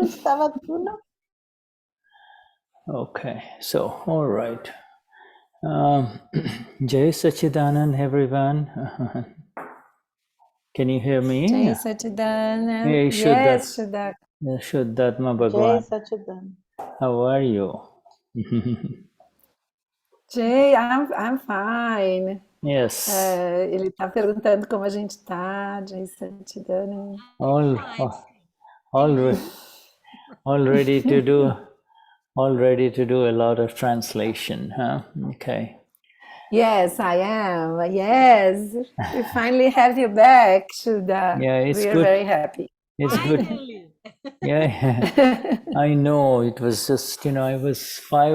Estava tudo. Okay, so all right. Jai Sachidanand, everyone. Can you hear me? Jai Sachidanand. Hey, Yes, Shuddha. Vishuddhatma Jai Bhagwan. Satchidanand. How are you? Jay, I'm fine. Yes. Ele está perguntando como a gente está, Jay Sachidanand. All ready to do a lot of translation, huh? Okay. Yes, I am. Yes, we finally have you back, Shuddha. Yeah, it's We are good. very happy. It's good. Yeah, I know. It was just, I was 5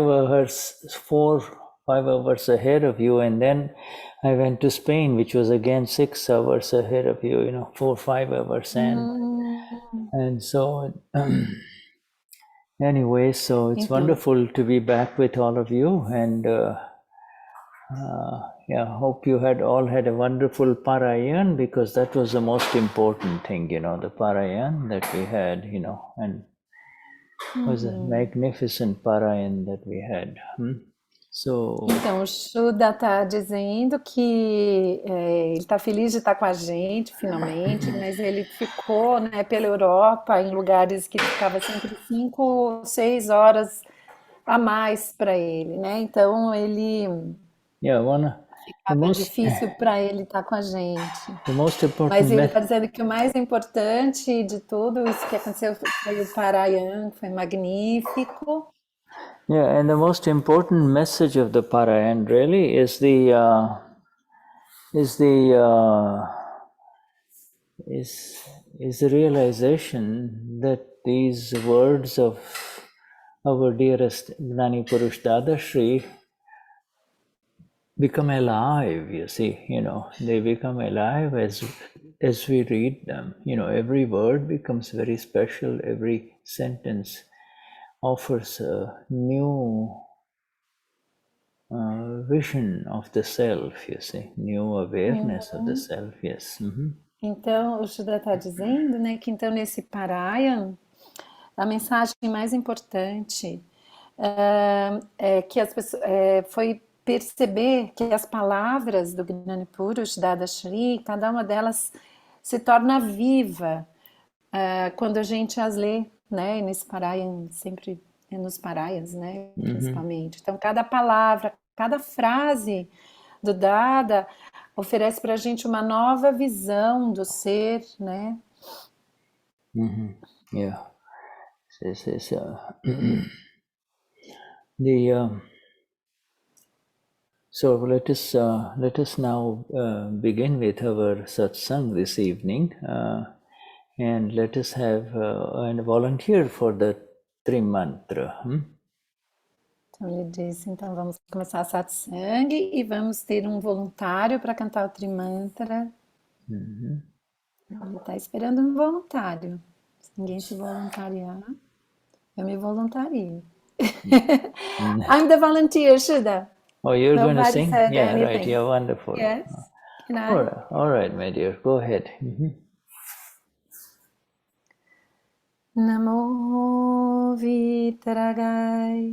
hours ahead of you, and then I went to Spain, which was again 6 hours ahead of you, 4-5 hours, and so anyway, so it's Então, wonderful to be back with all of you, and yeah, hope you all had a wonderful Parayan, because that was the most important thing, the Parayan that we had, and it was a magnificent Parayan that we had. So, Então, o Shuddha está dizendo que ele está feliz de estar com a gente, finalmente, mas ele ficou, né, pela Europa, em lugares que ficava sempre 5 ou 6 horas a mais para ele, né? Então, yeah, ficava difícil para ele estar com a gente. the most Mas important ele está dizendo que o mais importante de tudo isso que aconteceu foi o Parayan, que foi magnífico. yeah, and the most important message of the Parayan really is the realization that these words of our dearest Gnani Purush Dadashri become alive, you see, they become alive as we read them. Every word becomes very special, every sentence offers a new vision of the self, you see, new awareness of the self, yes. Então, o Shuddha está dizendo, né, que então nesse Parayan, a mensagem mais importante é que as pessoas, foi perceber que as palavras do Gnani Purush Dadashri, cada uma delas se torna viva quando a gente as lê, né, nesse Parayan, sempre é nos Parayas, né, principalmente. Então, cada palavra, cada frase do Dada oferece para a gente uma nova visão do ser, né? Yeah. So let us now begin with our satsang this evening, and let us have a volunteer for the Trimantra. Então ele disse, então vamos começar a satsang e vamos ter um voluntário para cantar o Trimantra. Ele está esperando um voluntário. Se ninguém se voluntariar, eu me voluntario. I'm the volunteer, Shuddha. Oh, you're going to Nobody sing? said Yeah, anything. right. You're wonderful. Yes. Can I? All right, my dear. Go ahead. Namo Vitragai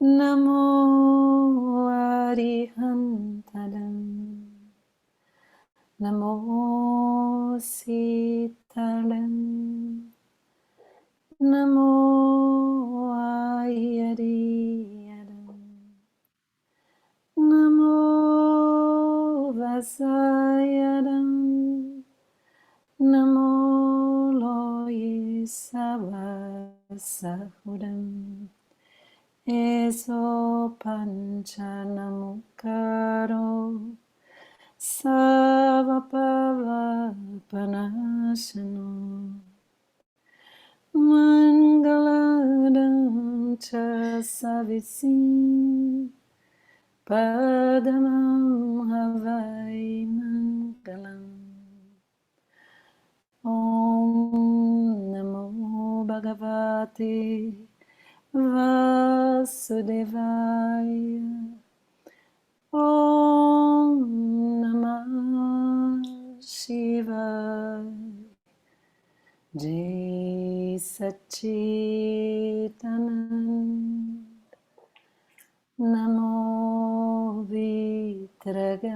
Namo Arihantaram Namo Sitaram Namo Ayariyaram Namo Vasayaram Namo Loye Savasahuram Eso Panchanamukaro Savapava Panasano Mangaladam Cha Savisim Padamam Havai Mangalam Om Namo Bhagavate Vasudevaya Om Namah Shivaya Jai Satchitanand Namo Vitragai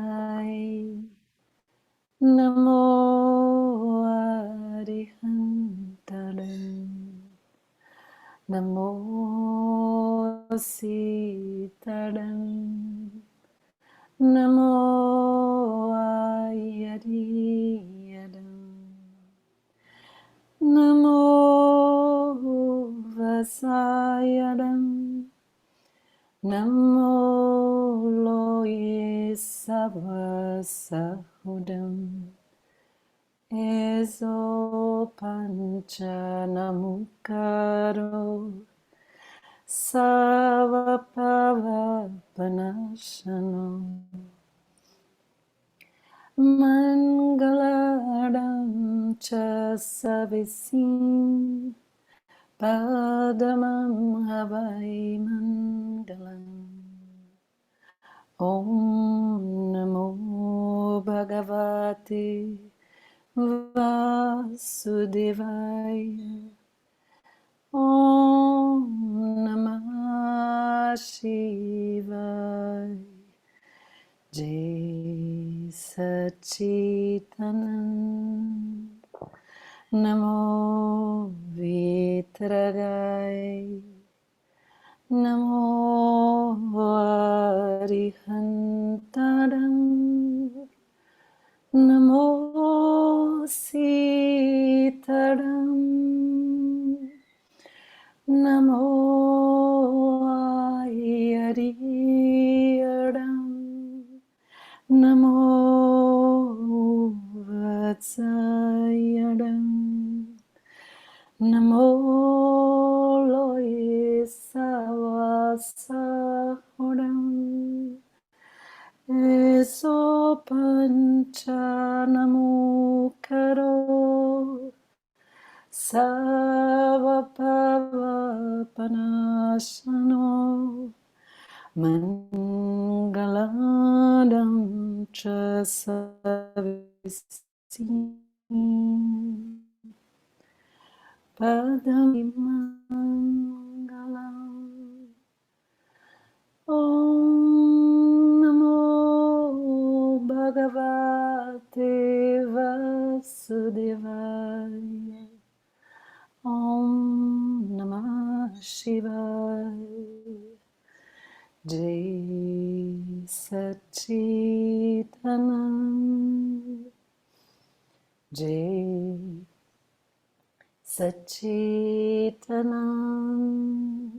Namo Arihantaram Namo Sitaram Namo Ayariyadam Namo Vasayadam Namo Loye Savasahudam Ezo Panchanamukaro Savapavapanashano Mangaladam cha savisim Padamam havai mangalam Om Namo Bhagavate Vasudevaya Om Namah Shivaya Jai Satchitanand Namo Vitragai Namo Arihantaram Namo Sitaram Namo Ayariyadam Namo Vatsayadam Namo Loye Savasahudam Eso Panchanamukaro Savapavapanashano Mangaladam cha savisim Padam mangalam Om Namo Bhagavate Vasudevaya Om Namah Shivaya Jai Satchitanand Jai Satchitanand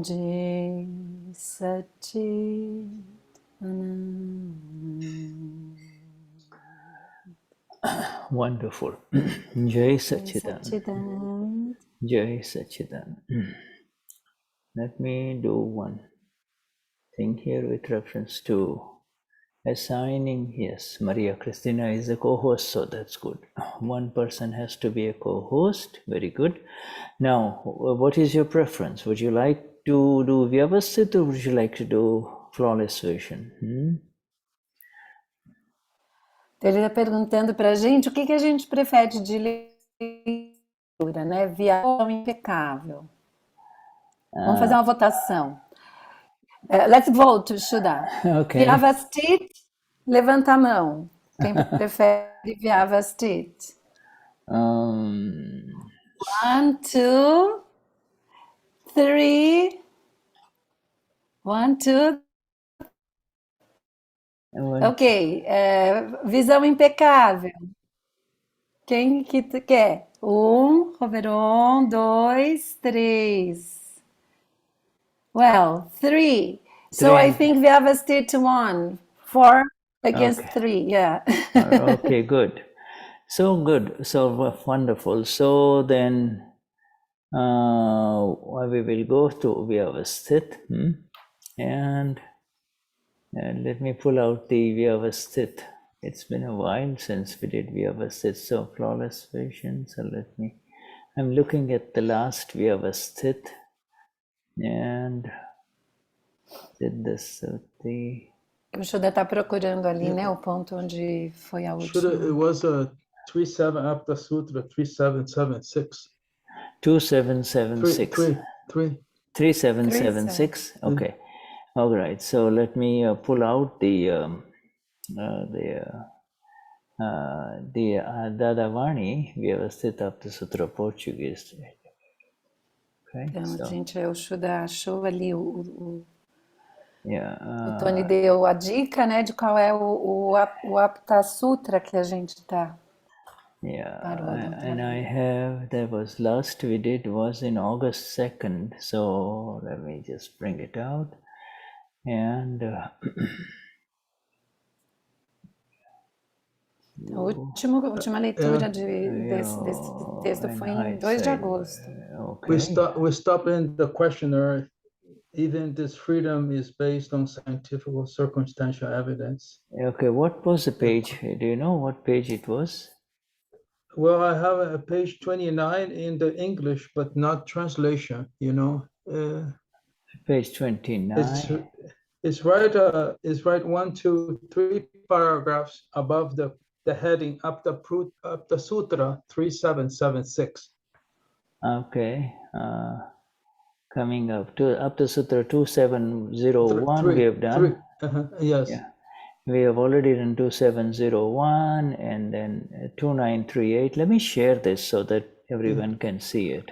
Jai Satchitanand Wonderful. Jai Jai Sachidan. Satchitanand Jai Sachidan. Let me do one thing here with reference to assigning. Yes, Maria Cristina is a co-host, so that's good. One person has to be a co-host. Very good. Now, what is your preference? Would you like to do Vyavasthit or would you like to do flawless version? Ele está perguntando para a gente o que a gente prefere de leitura, né? Viagem ou impecável. Vamos fazer uma votação. Let's vote, Shuddha. Okay. Vyavasthit, levanta a mão. Quem prefere Vyavasthit? 1, 2, 3. 1, 2. Ok. Visão impecável. Quem que quer? 1, Roveron, 2, 3. Well, 3. So I think Vyavasthit won. 4 against 3. Yeah. Okay, good. So good. So wonderful. So then we will go to Vyavasthit. And let me pull out the Vyavasthit. It's been a while since we did Vyavasthit. So flawless version. So I'm looking at the last Vyavasthit. And did this the O Shuddha está procurando ali, né? O ponto onde foi a última. It was 37 Aptasutra 3776. 2776. 3776. 37. Okay. All right. So let me pull out the Dadavani Vyavasthit Aptasutra Portuguese. Okay. Então, So, gente, o Shuda achou ali o Tony yeah. deu a dica, né, de qual é o Aptasutra que a gente tá. Yeah, Parou and I have, that was last we did was in August 2nd, so let me just bring it out. And A última leitura desse texto foi em 2 de agosto. Okay. We stop in the questioner. Even this freedom is based on scientific or circumstantial evidence. Okay, what was the page? Do you know what page it was? Well, I have a page 29 in the English, but not translation, you know. Page 29. It's right 1, 2, 3 paragraphs above the heading Aptasutra 3776. Okay. Coming up to Aptasutra 2701 we have done. Yes. Yeah. We have already done 2701 and then 2938. Let me share this so that everyone can see it.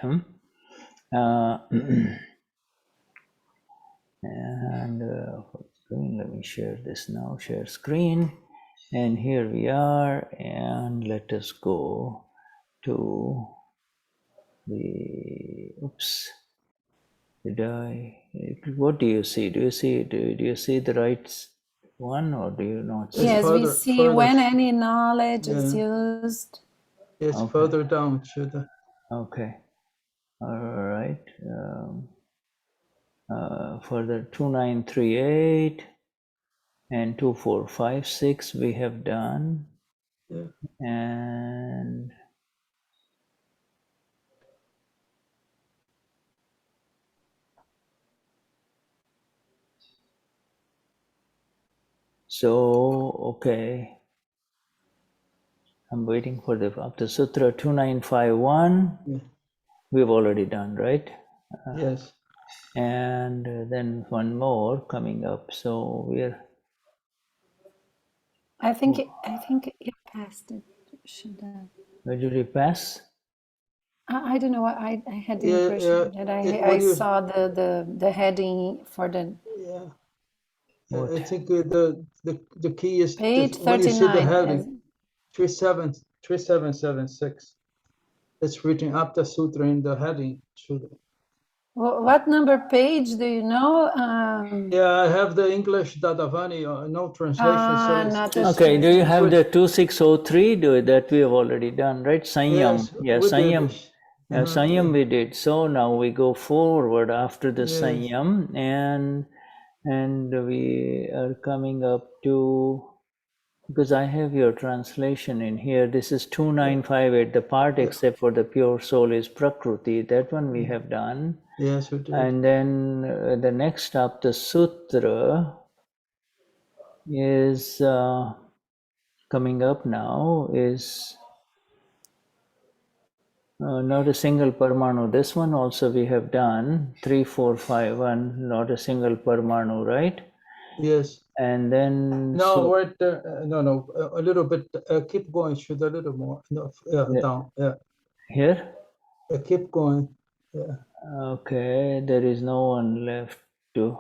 And let me share this now, share screen. And here we are, and let us go to the, oops, what do you see? Do you see the right one, or do you not see? Yes, we see when any knowledge is used. It's further down, should. Okay. All right. For the 2938 and 2456 we have done. Yeah. And so, okay, I'm waiting for the Aptasutra 2951. Yeah. We've already done, right? Yes. And then one more coming up. So we're. I think it passed it. Where did we pass? I don't know. I had the impression that I saw the heading for the. Yeah. I think the key is page 39. When you see the heading 3776. It's written Aptasutra in the heading. What number page do you know? Yeah, I have the English Dadavani, no translation. Okay, do you have the 2603? That we have already done, right? Sanyam. Yes, yeah, Sanyam. Yeah, Sanyam we did. So now we go forward after the Sanyam, and we are coming up to, because I have your translation in here. This is 2958. The part except for the pure soul is Prakriti. That one we have done. Yes, we did. And then the next up, the sutra is coming up now, is not a single Parmanu. This one also we have done, 3451, not a single Parmanu, right? Yes. And then no, right there, no, a little bit. Keep going. Should a little more. No, down. Yeah. Here. Keep going. Yeah. Okay, there is no one left to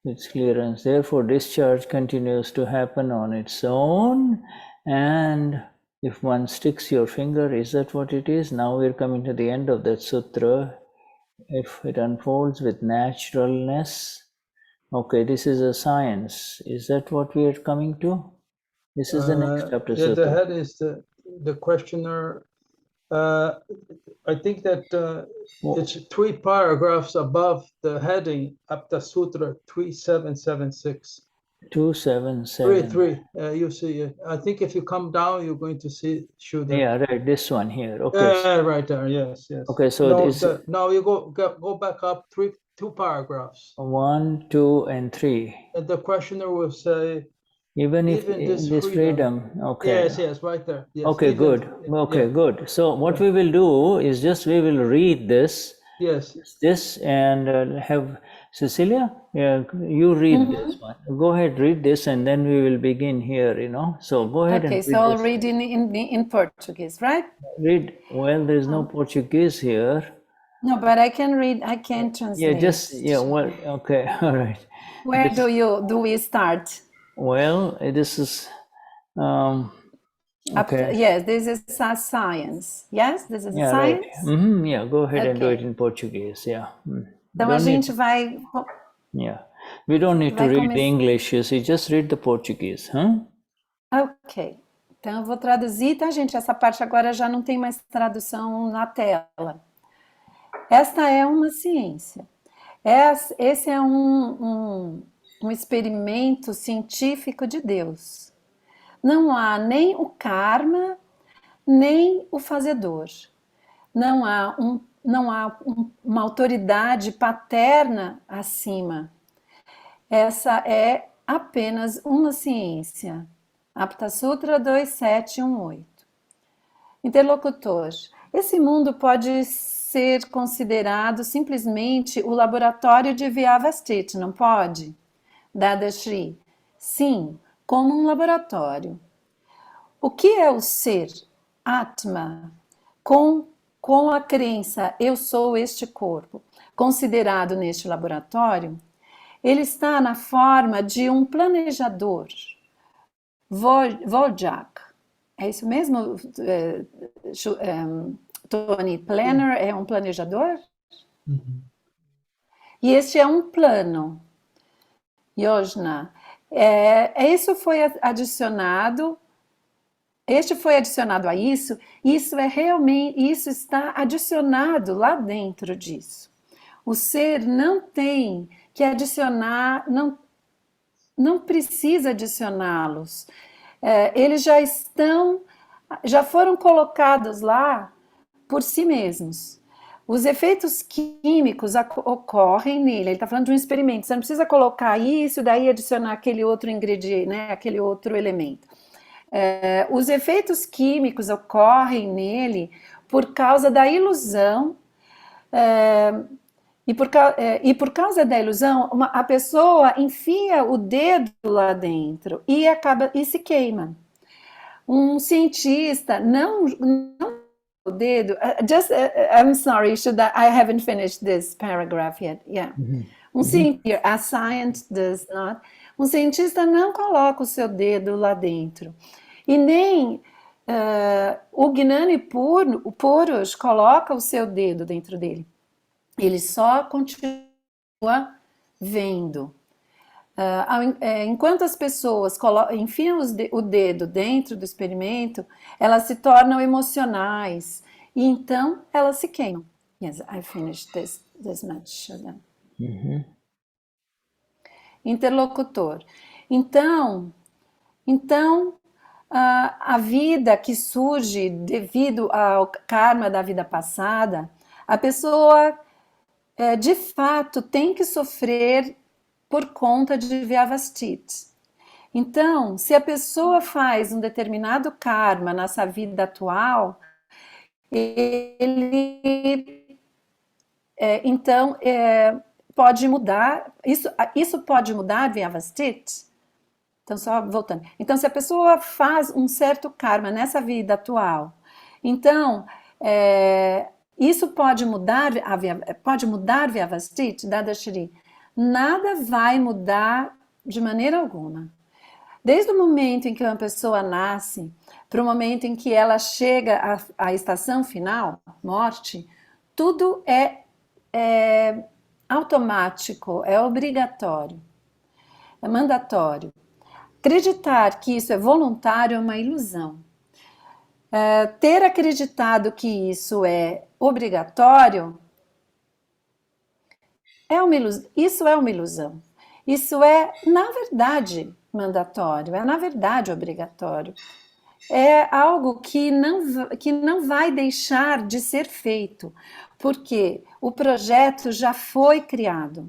its clearance. Therefore, discharge continues to happen on its own. And if one sticks your finger, is that what it is? Now we're coming to the end of that sutra. If it unfolds with naturalness. Okay, this is a science. Is that what we are coming to? This is the next chapter. Yeah, the head is the questioner. I think that it's 3 paragraphs above the heading Aptasutra 3776. 277. 3. You see it. I think if you come down, you're going to see. Yeah, right. This one here. Okay. Right there. Yes. Okay, so now you go back up 2 paragraphs. 1, 2, and 3. And the questioner will say, Even if Even this freedom, okay. Yes, right there. Yes, okay, even, good. Okay, good. So what we will do is just we will read this. Yes. This and have Cecilia, you read this one. Go ahead, read this, and then we will begin here. So go ahead and Okay, read so I'll this. read in Portuguese, right? Read. Well, there is no Portuguese here. No, but I can read. I can translate. Well, okay, all right. Where do we start? Well, this is okay. Yes, this is a science. Yes, this is a Right. science. Yeah, go ahead and do Okay. it in Portuguese. Yeah. Então a gente vai. Yeah, we don't need to read the English. You see, just read the Portuguese, huh? Ok. Então eu vou traduzir, tá, gente? Essa parte agora já não tem mais tradução na tela. Esta é uma ciência. Esse é um experimento científico de Deus. Não há nem o karma, nem o fazedor. Não há uma autoridade paterna acima. Essa é apenas uma ciência. Aptasutra 2718. Interlocutor. Esse mundo pode ser considerado simplesmente o laboratório de Vyavasthit, não pode? Dadashri. Sim, como um laboratório. O que é o ser, atma, com a crença eu sou este corpo, considerado neste laboratório? Ele está na forma de um planejador, yojak. É isso mesmo, Tony? Planner é um planejador? E este é um plano, yojna. Isso foi adicionado. Este foi adicionado a isso. Isso está adicionado lá dentro disso. O ser não tem que adicionar, não precisa adicioná-los. Eles já foram colocados lá por si mesmos. Os efeitos químicos ocorrem nele. Ele está falando de um experimento. Você não precisa colocar isso, daí adicionar aquele outro ingrediente, né, aquele outro elemento. Os efeitos químicos ocorrem nele por causa da ilusão. E por causa da ilusão, a pessoa enfia o dedo lá dentro e se queima. Um cientista não o dedo. I'm sorry, I haven't finished this paragraph yet. Yeah. A scientist does not. Um cientista não coloca o seu dedo lá dentro. E nem o Gnani Purush coloca o seu dedo dentro dele. Ele só continua vendo. Enquanto as pessoas enfiam o dedo dentro do experimento, elas se tornam emocionais e então elas se queimam. Yes, I finished this much. Interlocutor. Então a vida que surge devido ao karma da vida passada, a pessoa de fato tem que sofrer por conta de Vyavasthit. Então, se a pessoa faz um determinado karma nessa vida atual, então pode mudar, isso pode mudar Vyavasthit? Então, só voltando. Então, se a pessoa faz um certo karma nessa vida atual, então isso pode mudar Vyavasthit, Dadashri? Nada vai mudar de maneira alguma. Desde o momento em que uma pessoa nasce, para o momento em que ela chega à estação final, morte, tudo é automático, é obrigatório, é mandatório. Acreditar que isso é voluntário é uma ilusão. Ter acreditado que isso é obrigatório isso é uma ilusão. Isso é, na verdade, mandatório, é, na verdade, obrigatório. É algo que não vai deixar de ser feito, porque o projeto já foi criado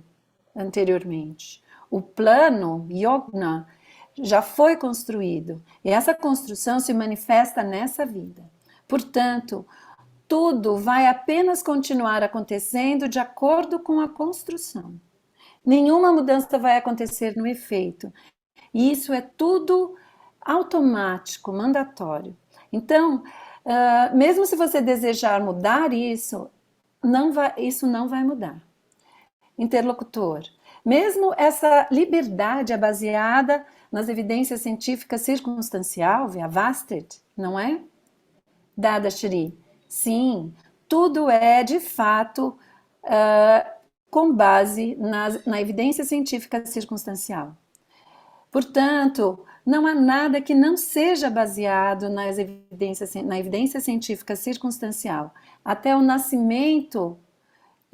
anteriormente. O plano, yojna, já foi construído. E essa construção se manifesta nessa vida. Portanto, tudo vai apenas continuar acontecendo de acordo com a construção. Nenhuma mudança vai acontecer no efeito. E isso é tudo automático, mandatório. Então, mesmo se você desejar mudar isso, isso não vai mudar. Interlocutor. Mesmo essa liberdade é baseada nas evidências científicas circunstancial, Vyavasthit, não é? Dadashri. Sim, tudo é de fato com base na evidência científica circunstancial. Portanto, não há nada que não seja baseado na evidência científica circunstancial. Até o nascimento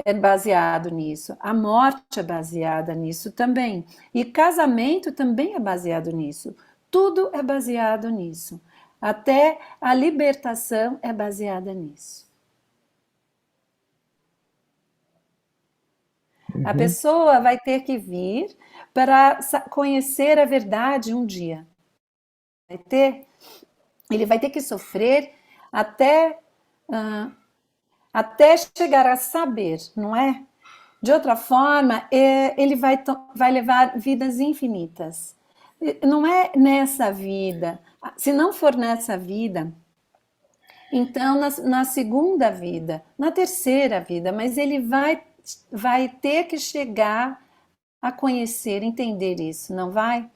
é baseado nisso, a morte é baseada nisso também, e casamento também é baseado nisso. Tudo é baseado nisso. Até a libertação é baseada nisso. A pessoa vai ter que vir para conhecer a verdade um dia. Ele vai ter que sofrer até chegar a saber, não é? De outra forma, ele vai levar vidas infinitas. Não é nessa vida. Se não for nessa vida, então na segunda vida, na terceira vida, mas ele vai ter que chegar a conhecer, entender isso, não vai?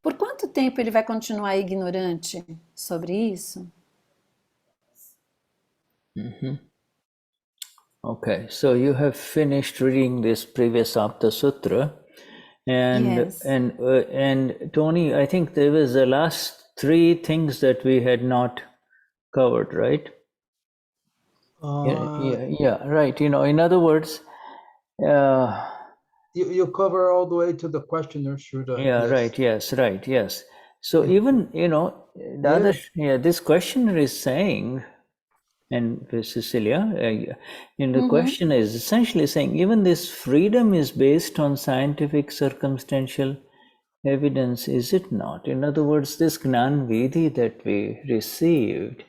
Por quanto tempo ele vai continuar ignorante sobre isso? Okay, so you have finished reading this previous Aptasutra, and Yes. and Tony, I think there was the last 3 things that we had not covered, right? Yeah, right. You know, in other words, you cover all the way to the questioner, Shuddha. yeah, Yes. right. Yes, right. Yes. So even, you know, this questioner is saying, and Cecilia, the question is essentially saying even this freedom is based on scientific circumstantial evidence, is it not? In other words, this Gnan Vidhi that we received,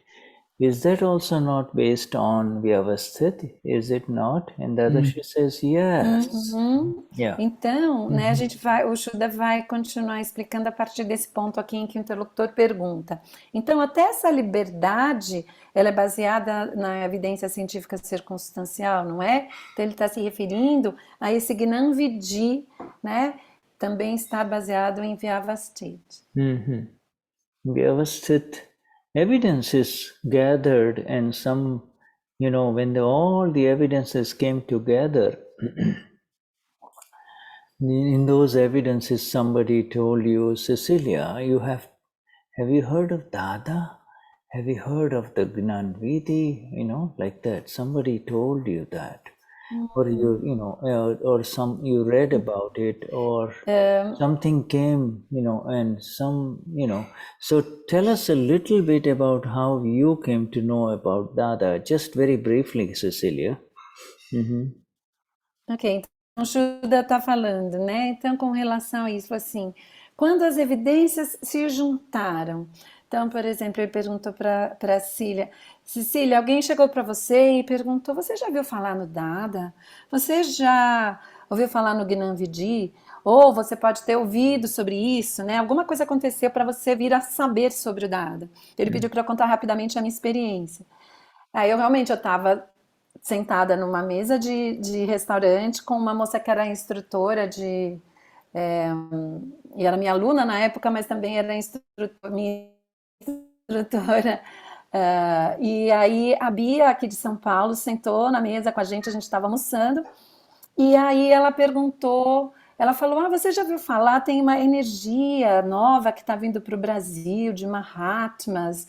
is that also not based on Vyavasthit? Is it not? And Dadashri says yes. Yeah. Então, né, o Shuddha vai continuar explicando a partir desse ponto aqui em que o interlocutor pergunta. Então, até essa liberdade, ela é baseada na evidência científica circunstancial, não é? Então, ele está se referindo a esse Gnan Vidhi, né? Também está baseado em Vyavasthit. Vyavasthit evidence is gathered, and some, you know, when all the evidences came together, in those evidences somebody told you, Cecilia, have you heard of Dada? Have you heard of the Gnan Vidhi? You know, like that. Somebody told you that. Or you read about it, or something came, you know, and some, you know. So tell us a little bit about how you came to know about Dada, just very briefly, Cecilia. Ok, então o Shuddha está falando, né? Então, com relação a isso, assim, quando as evidências se juntaram. Então, por exemplo, ele perguntou para a Cecília, alguém chegou para você e perguntou, você já ouviu falar no Dada? Você já ouviu falar no Gnan Vidhi? Ou você pode ter ouvido sobre isso, né? Alguma coisa aconteceu para você vir a saber sobre o Dada. Ele pediu para eu contar rapidamente a minha experiência. Aí eu estava sentada numa mesa de restaurante com uma moça que era instrutora e era minha aluna na época, mas também era minha instrutora. E aí a Bia, aqui de São Paulo, sentou na mesa com a gente estava almoçando, e aí ela perguntou, ela falou, você já ouviu falar, tem uma energia nova que está vindo para o Brasil, de Mahatmas.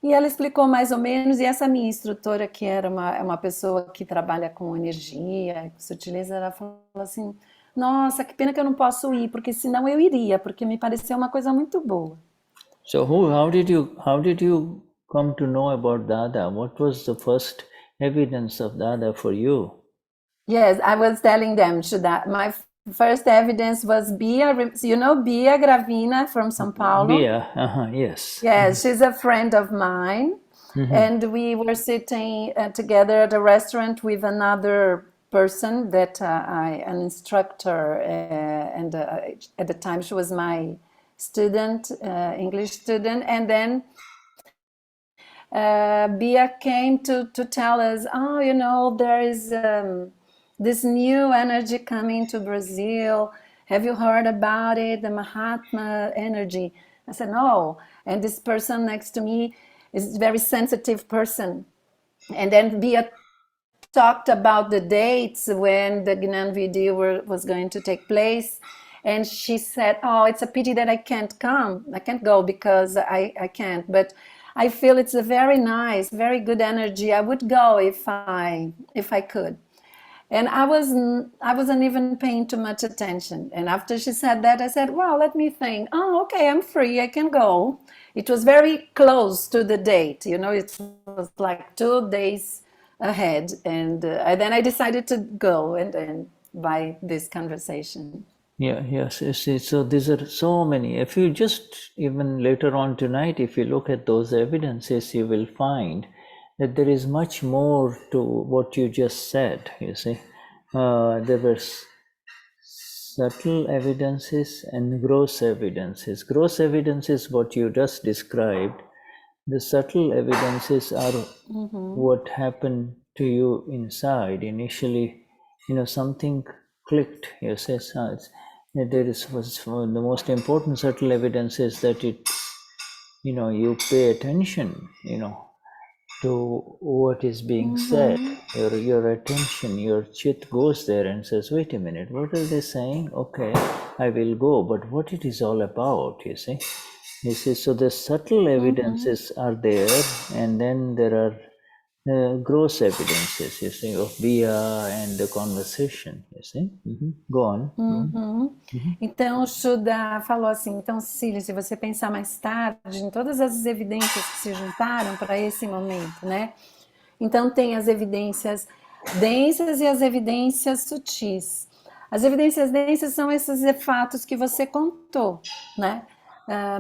E ela explicou mais ou menos, e essa minha instrutora, que era uma pessoa que trabalha com energia, sutileza, ela falou assim, nossa, que pena que eu não posso ir, porque senão eu iria, porque me pareceu uma coisa muito boa. So how did you come to know about Dada? What was the first evidence of Dada for you? Yes, I was telling them that my first evidence was Bia, you know Bia Gravina from São Paulo? Bia, yes. Yeah, she's a friend of mine. And we were sitting together at a restaurant with another person that an instructor, and at the time she was my student, English student. And then Bia came to tell us, oh, you know, there is this new energy coming to Brazil. Have you heard about it? The Mahatma energy. I said, no. And this person next to me is a very sensitive person. And then Bia talked about the dates when the Gnani video was going to take place. And she said, oh, it's a pity that I can't come. I can't go because I can't. But I feel it's a very nice, very good energy. I would go if I could. And I wasn't even paying too much attention. And after she said that, I said, well, let me think. Oh, okay, I'm free. I can go. It was very close to the date. You know, it was like 2 days ahead. And then I decided to go and by this conversation. Yeah, yes. So these are so many. If you just, even later on tonight, if you look at those evidences, you will find that there is much more to what you just said, you see. There were subtle evidences and gross evidences. Gross evidence is what you just described. The subtle evidences are what happened to you inside. Initially, you know, something clicked. You say, the most important subtle evidence is that you know, you pay attention, you know, to what is being said. Your attention, your chit goes there and says, wait a minute, what are they saying? Okay, I will go, but what it is all about, you see. So the subtle evidences are there, and then there are gross evidences, you see, of Bia and the conversation, you see. Go on. Então, o Shuddha falou assim, então, Cecília, se você pensar mais tarde em todas as evidências que se juntaram para esse momento, né? Então, tem as evidências densas e as evidências sutis. As evidências densas são esses fatos que você contou, né?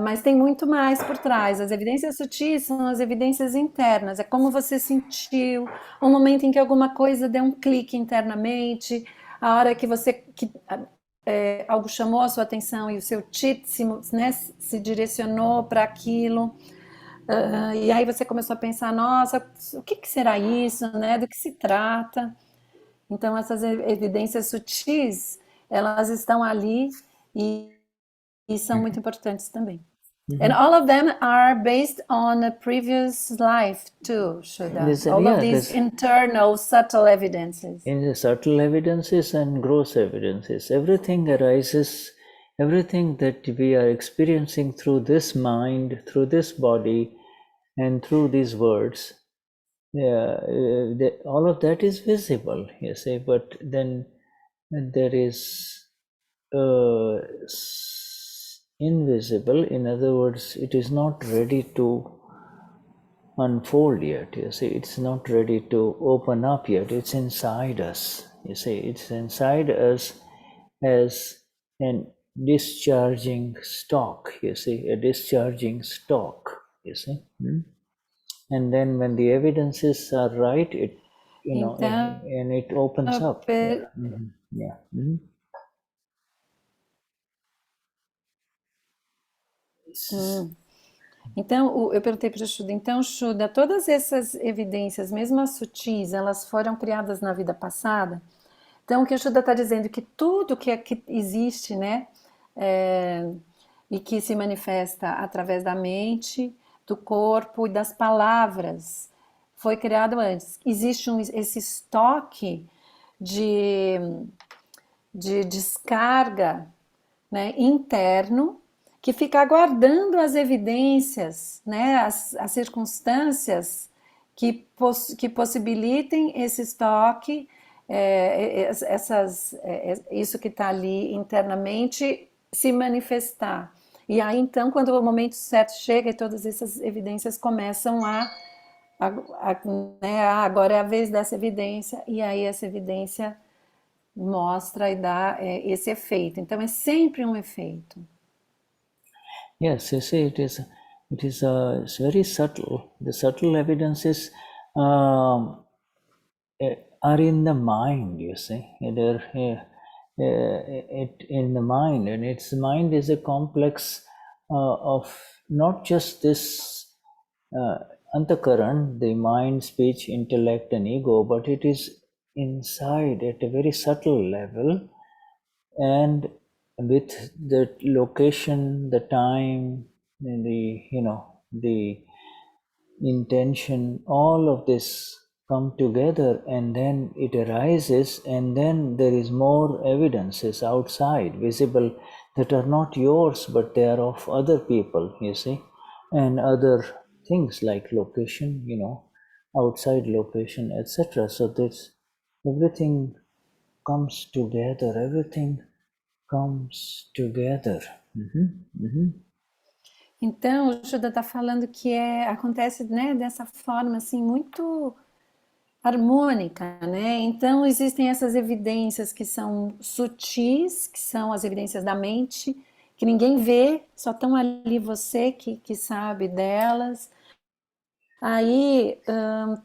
Mas tem muito mais por trás. As evidências sutis são as evidências internas, é como você sentiu, o momento em que alguma coisa deu um clique internamente, a hora que você... algo chamou a sua atenção e o seu chit se direcionou para aquilo, e aí você começou a pensar, nossa, o que será isso, né? Do que se trata? Então essas evidências sutis, elas estão ali e são muito importantes também. And all of them are based on a previous life too, Shuddha. All of these internal subtle evidences. In the subtle evidences and gross evidences, everything arises, everything that we are experiencing through this mind, through this body, and through these words, all of that is visible, you see, but then there is invisible. In other words, it is not ready to unfold yet, you see. It's not ready to open up yet. It's inside us, you see. It's inside us as an discharging stock, you see, a discharging stock, you see. And then when the evidences are right, it, you know, and it opens up. Então, eu perguntei para o Shuddha, então, Shuddha, todas essas evidências, mesmo as sutis, elas foram criadas na vida passada? Então, o que o Shuddha está dizendo é que tudo que existe, né, e que se manifesta através da mente, do corpo e das palavras, foi criado antes. Existe esse estoque de descarga, né, interno, que fica aguardando as evidências, né, as circunstâncias que possibilitem esse estoque, isso que está ali internamente se manifestar. E aí, então, quando o momento certo chega e todas essas evidências começam né, agora é a vez dessa evidência, e aí essa evidência mostra e dá esse efeito. Então é sempre um efeito. Yes, you see, it's very subtle. The subtle evidences are in the mind, you see. They're in the mind, and its mind is a complex of not just this antakaran, the mind, speech, intellect, and ego, but it is inside at a very subtle level, and with the location, the time, and the intention, all of this come together, and then it arises, and then there is more evidences outside visible that are not yours, but they are of other people, you see, and other things like location, outside location, etc. So this everything comes together, everything comes together. Então, o Juda está falando que acontece, né, dessa forma assim muito harmônica, né? Então existem essas evidências que são sutis, que são as evidências da mente, que ninguém vê, só estão ali você que sabe delas. Aí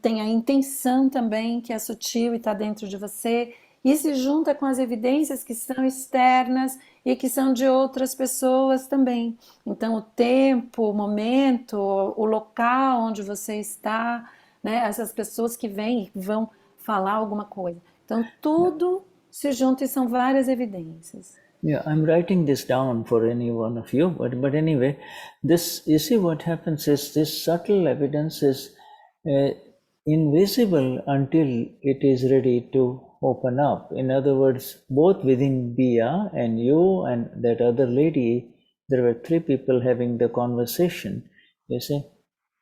tem a intenção também, que é sutil e está dentro de você, e se junta com as evidências que são externas e que são de outras pessoas também. Então, o tempo, o momento, o local onde você está, né? Essas pessoas que vêm e vão falar alguma coisa. Então, tudo se junta e são várias evidências. Yeah, I'm writing this down for any one of you, but anyway, this, you see, what happens is this subtle evidence is invisible until it is ready to open up. In other words, both within Bia and you and that other lady, there were three people having the conversation, you see,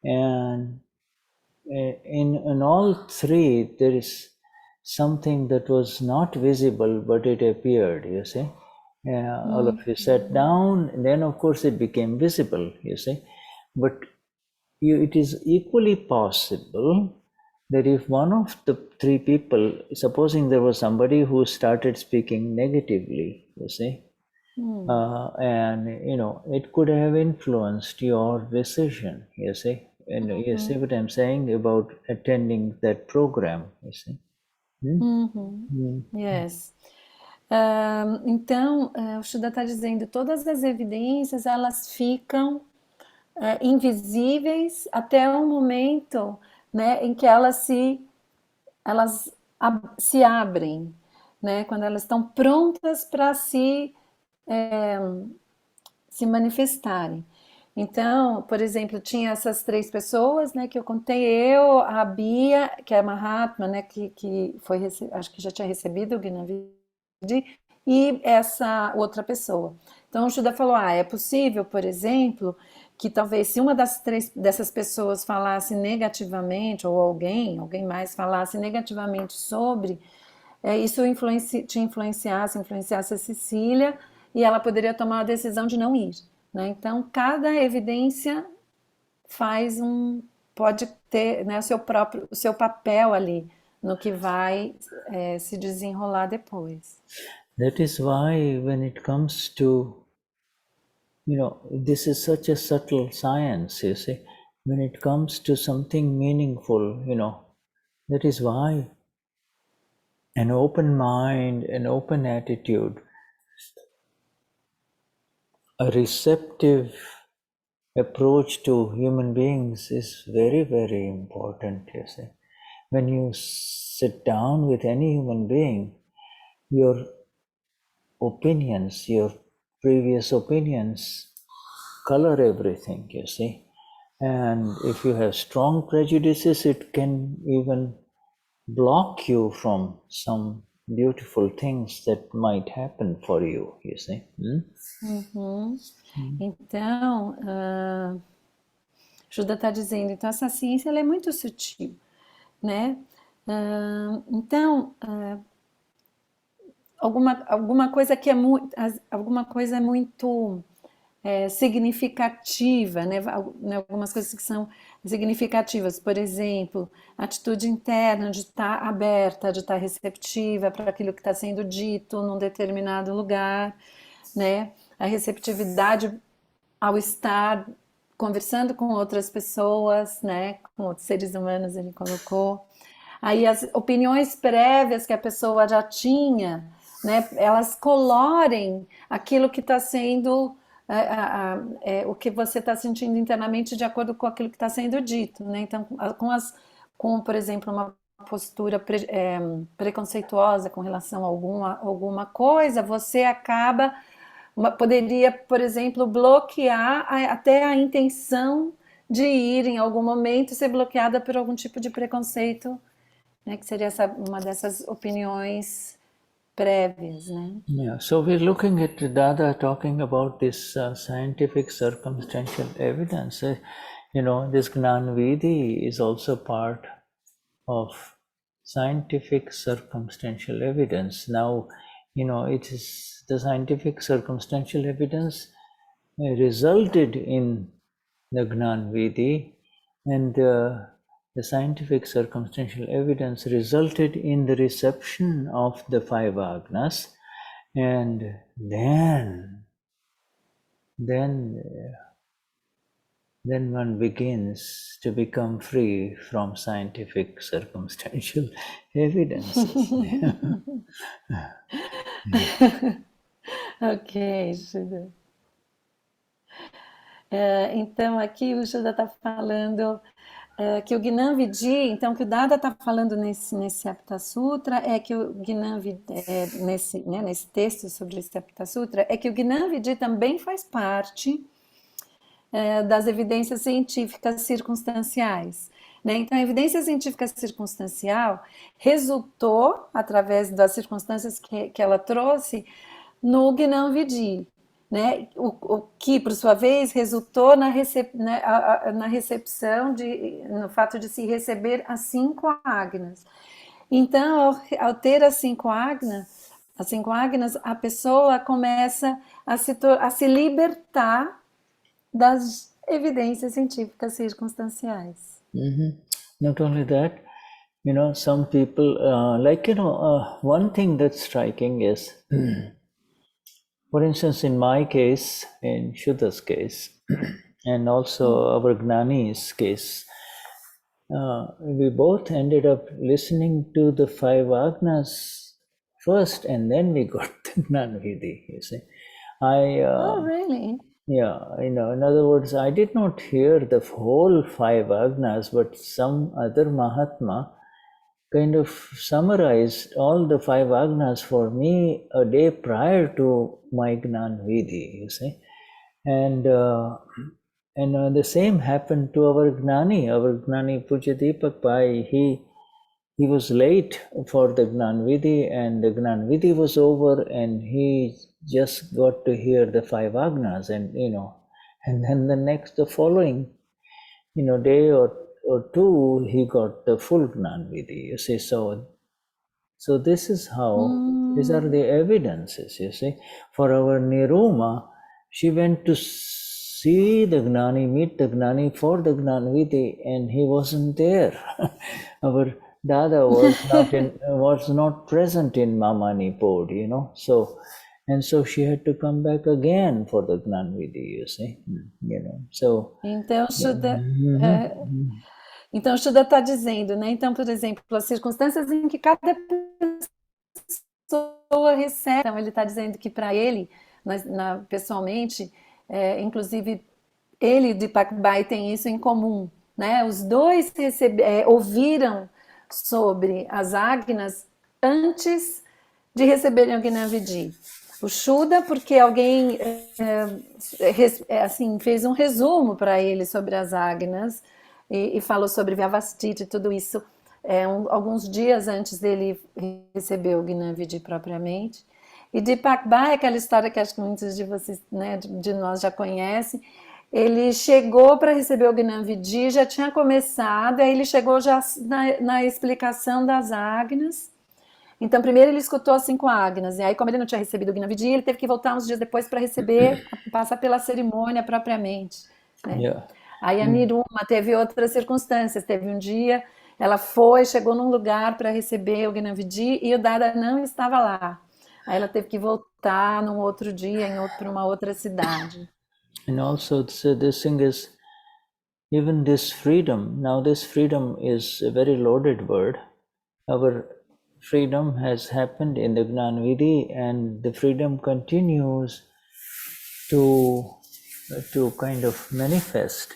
and in all three, there is something that was not visible, but it appeared, you see. All of you sat down, and then of course it became visible, you see. But it is equally possible that if one of the three people, supposing there was somebody who started speaking negatively, you see, and it could have influenced your decision, you see. And you see what I'm saying about attending that program, you see. Yes. Então, o Shuddha está dizendo, todas as evidências elas ficam invisíveis até o momento, né, em que elas se abrem, né, quando elas estão prontas para se manifestarem. Então, por exemplo, tinha essas três pessoas, né, que eu contei, eu, a Bia, que é a Mahatma, né, que foi, acho que já tinha recebido o Gnani, e essa outra pessoa. Então o Shuddha falou, é possível, por exemplo, que talvez se uma dessas pessoas falasse negativamente, ou alguém mais falasse negativamente sobre, isso influenciasse a Cecília, e ela poderia tomar a decisão de não ir, né? Então cada evidência pode ter, né, o seu papel ali no que vai se desenrolar depois. That is why when it comes to, this is such a subtle science, you see. When it comes to something meaningful, that is why an open mind, an open attitude, a receptive approach to human beings is very, very important, you see. When you sit down with any human being, your opinions, your previous opinions color everything, you see. And if you have strong prejudices, it can even block you from some beautiful things that might happen for you, you see. Então, Shuddha está dizendo, então essa ciência ela é muito sutil, né? Então, alguma coisa que é muito significativa, né? Algumas coisas que são significativas, por exemplo, atitude interna de estar aberta, de estar receptiva para aquilo que está sendo dito num determinado lugar, né? A receptividade ao estar conversando com outras pessoas, né? Com outros seres humanos, ele colocou. Aí as opiniões prévias que a pessoa já tinha, né? Elas colorem aquilo que está sendo o que você está sentindo internamente de acordo com aquilo que está sendo dito, né? Então, com, por exemplo, uma postura preconceituosa com relação a alguma coisa, você poderia, por exemplo, bloquear até a intenção de ir em algum momento ser bloqueada por algum tipo de preconceito, né? Que seria uma dessas opiniões prévias, né? Yeah, so we're looking at Dada talking about this scientific circumstantial evidence. This Gnanvidi is also part of scientific circumstantial evidence. Now, it is the scientific circumstantial evidence resulted in the Gnanvidi, and the scientific circumstantial evidence resulted in the reception of the 5 agnas, and then one begins to become free from scientific circumstantial evidences. Ok, Shuddha. Então aqui o Shuddha está falando que o Gnanvidi, então que o Dada está falando nesse Aptasutra, é que o Gnanvidi, nesse texto sobre esse Aptasutra, é que o Gnanvidi também faz parte das evidências científicas circunstanciais. Né? Então, a evidência científica circunstancial resultou, através das circunstâncias que ela trouxe, no Gnanvidi, né? O que, por sua vez, resultou na recepção, no fato de se receber as 5 agnas. Então, ao ter as 5 agnas, a pessoa começa a se libertar das evidências científicas circunstanciais. Not only that, some people, one thing that's striking is, for instance, in my case, in Shuddha's case, and also our Gnani's case, we both ended up listening to the 5 agnas first, and then we got the Gnanvidi, you see. Oh, really? Yeah, in other words, I did not hear the whole 5 agnas, but some other Mahatma kind of summarized all the 5 agnas for me a day prior to my Gnanvidi, you see. And the same happened to our Gnani Pujya Deepak Bhai. He was late for the Gnanvidi, and the Gnanvidi was over, and he just got to hear the 5 agnas, and and then the following day or 2, he got the full Gnanvidi, you see. So this is how, these are the evidences, you see. For our Niruma, she went to see the Gnani, meet the Gnani for the Gnanvidi, and he wasn't there. Our Dada was not present in Mamanipur, So she had to come back again for the Gnanvidi, you see. So. Então, Shuddha está dizendo, né? Então, por exemplo, as circunstâncias em que cada pessoa recebe. Então, ele está dizendo que para ele, pessoalmente, inclusive ele e Deepak Bhai têm isso em comum, né? Os dois ouviram sobre as agnas antes de receberem o Gnanvidi. O Shuddha, porque alguém fez um resumo para ele sobre as agnas e falou sobre Vyavasthit e tudo isso alguns dias antes dele receber o Gnanvidi propriamente. E Deepak Bhai, aquela história que acho que muitos de vocês, né, de nós já conhecem, ele chegou para receber o Gnanvidi, já tinha começado, aí ele chegou já na explicação das agnas, Então, primeiro ele escutou as 5 ágnas, e aí, como ele não tinha recebido o Gnavidi, ele teve que voltar uns dias depois para receber, passar pela cerimônia propriamente, né? Yeah. Aí a Niruma teve outras circunstâncias, teve um dia, ela chegou num lugar para receber o Gnavidi e o Dada não estava lá. Aí ela teve que voltar num outro dia, para uma outra cidade. And also this thing is, even this freedom, now this freedom is a very loaded word. Our freedom has happened in the Gnanvidi, and the freedom continues to kind of manifest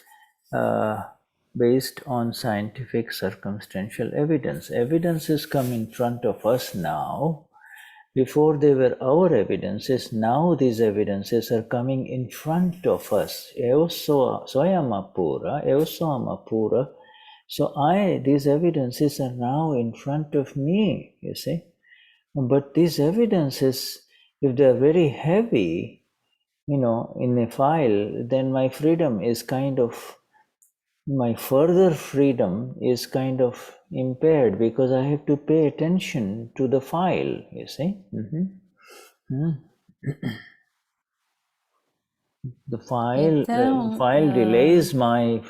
based on scientific circumstantial evidence. Evidences come in front of us now. Before they were our evidences, now these evidences are coming in front of us. Swayamapura, Eosamapura. So these evidences are now in front of me, you see. But these evidences, if they are very heavy, in a file, then my freedom is my further freedom is kind of impaired because I have to pay attention to the file, you see. The file, Então, delays my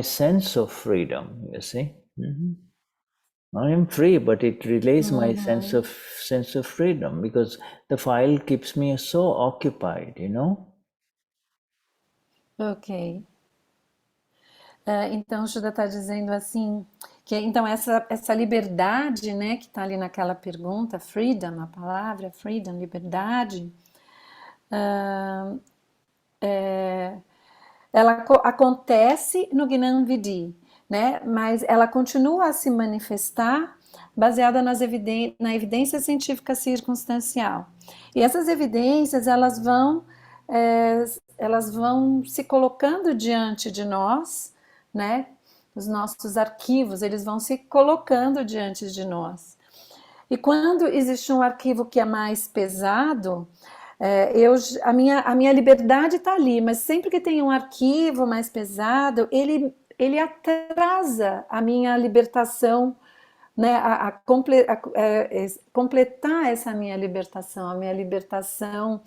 sense of freedom, you see. I am free, but it delays my sense of freedom because the file keeps me so occupied, ok. Então, o Shuddha está dizendo assim, que então essa liberdade, né, que está ali naquela pergunta, freedom, a palavra freedom, liberdade, ela acontece no Gnana Vidi, né, mas ela continua a se manifestar baseada na evidência científica circunstancial. E essas evidências, elas vão se colocando diante de nós, né? Os nossos arquivos, eles vão se colocando diante de nós. E quando existe um arquivo que é mais pesado, a minha liberdade está ali, mas sempre que tem um arquivo mais pesado, ele atrasa a minha libertação, né, completar essa minha libertação, a minha libertação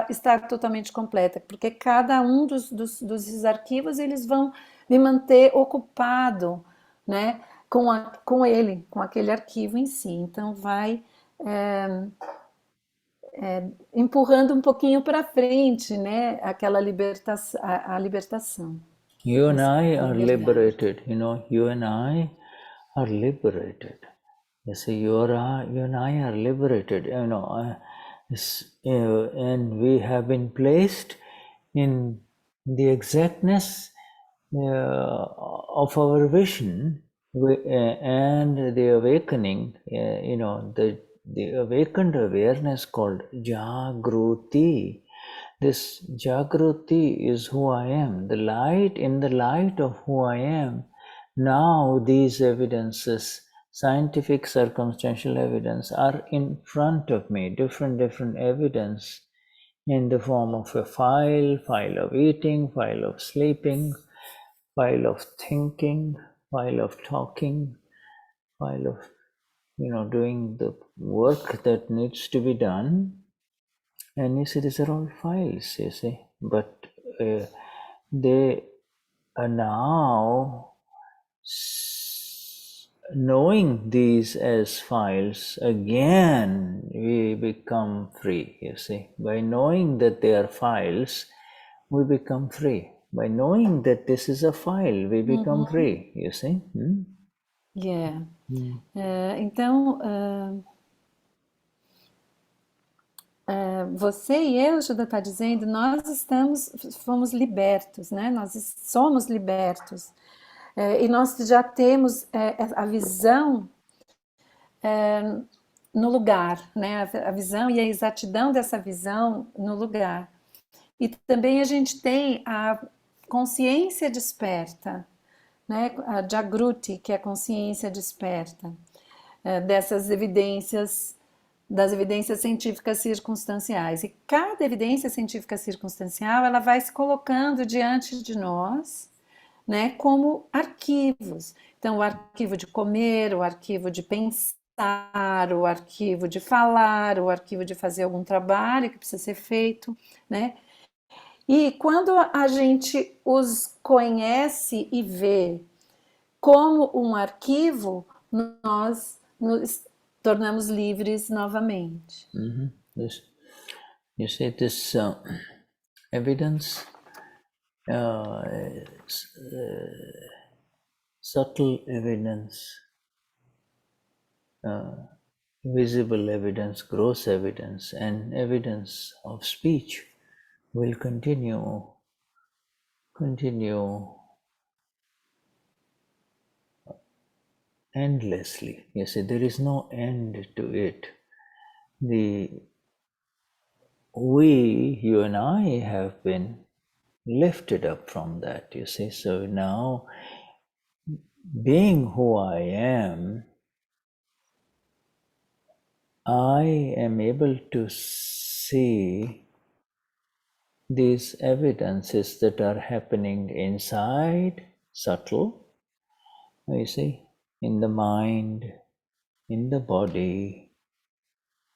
estar totalmente completa, porque cada um dos arquivos, eles vão me manter ocupado, né, com aquele arquivo em si. Então vai empurrando um pouquinho para frente, né, aquela libertação, a libertação. You and I are liberated, you and I are liberated. You see, you and I are liberated, and we have been placed in the exactness of our vision and the awakening, the awakened awareness called Jagruti. This Jagruti is who I am, in the light of who I am. Now these evidences, scientific circumstantial evidence, are in front of me, different evidence in the form of a file of eating, file of sleeping, file of thinking, file of talking, file of, doing the work that needs to be done. And you see, these are all files, you see, but they are now, knowing these as files, again we become free, you see. By knowing that they are files, we become free. By knowing that this is a file, we become free, you see. Yeah. Então, você e eu, Shuddha está dizendo, nós fomos libertos, né? Nós somos libertos. E nós já temos a visão no lugar, né? A visão e a exatidão dessa visão no lugar. E também a gente tem a consciência desperta, né? A Jagruti, que é a consciência desperta, dessas evidências, das evidências científicas circunstanciais. E cada evidência científica circunstancial, ela vai se colocando diante de nós, né, como arquivos. Então, o arquivo de comer, o arquivo de pensar, pensar, o arquivo de falar, o arquivo de fazer algum trabalho que precisa ser feito, né? E quando a gente os conhece e vê como um arquivo, nós nos tornamos livres novamente. This, you see, this evidence, subtle evidence, visible evidence, gross evidence, and evidence of speech will continue endlessly. You see, there is no end to it. You and I have been lifted up from that, you see. So now, being who I am able to see these evidences that are happening inside, subtle, you see, in the mind, in the body,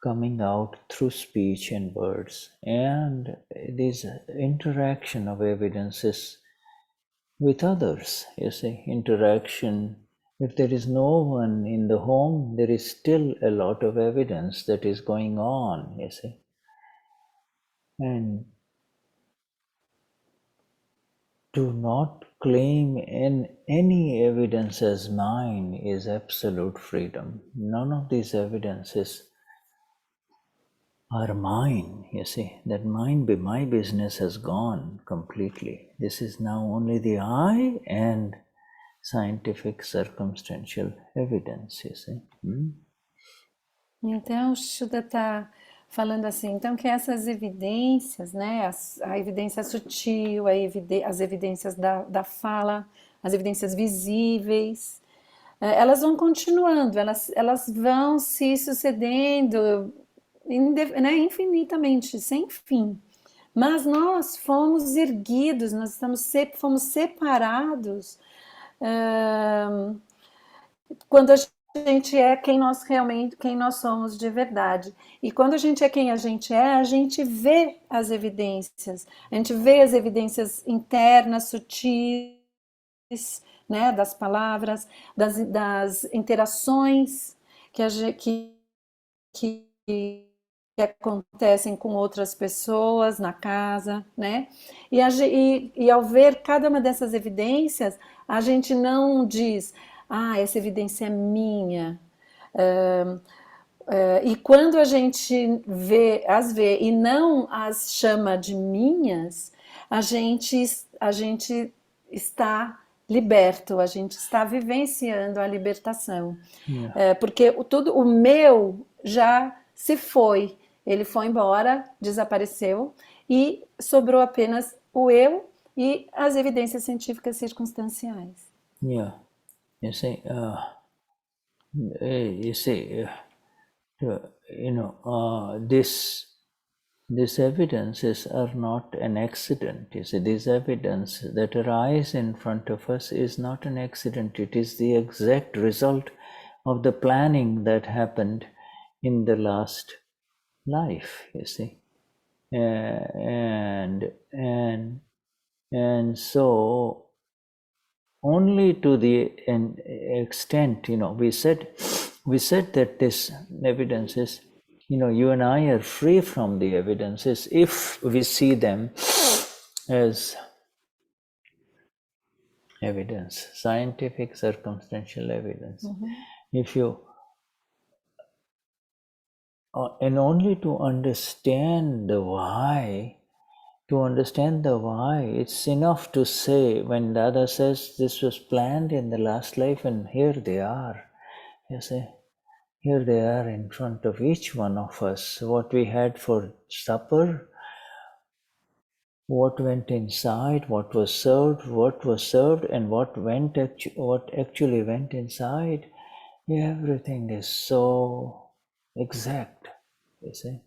coming out through speech and words, and this interaction of evidences with others, you see, interaction. If there is no one in the home, there is still a lot of evidence that is going on, you see. And to not claim any evidence as mine is absolute freedom. None of these evidences are mine, you see. That my business has gone completely. This is now only the I and scientific circumstantial evidence, you see. Então, o Shuddha está falando assim, então que essas evidências, né, a evidência sutil, as evidências da fala, as evidências visíveis, elas vão continuando, elas vão se sucedendo né, infinitamente, sem fim. Mas nós fomos erguidos, fomos separados quando a gente é quem nós somos de verdade. E quando a gente é quem a gente vê as evidências. A gente vê as evidências internas, sutis, né, das palavras, das interações que acontecem com outras pessoas na casa, né? E ao ver cada uma dessas evidências, a gente não diz, essa evidência é minha. E quando a gente as vê e não as chama de minhas, a gente está liberto, a gente está vivenciando a libertação. Porque o meu já se foi, ele foi embora, desapareceu, e sobrou apenas o eu e as evidências científicas circunstanciais. Yeah, you see, these evidences are not an accident. You see, this evidence that arise in front of us is not an accident. It is the exact result of the planning that happened in the last life, you see. And so only to the extent, we said that this evidence is, you and I are free from the evidences if we see them as evidence, scientific circumstantial evidence. If you and only to understand the why, it's enough to say, when Dada says this was planned in the last life and here they are, you see, here they are in front of each one of us, what we had for supper, what went inside, what was served, and what actually went inside. Everything is so exact, you see.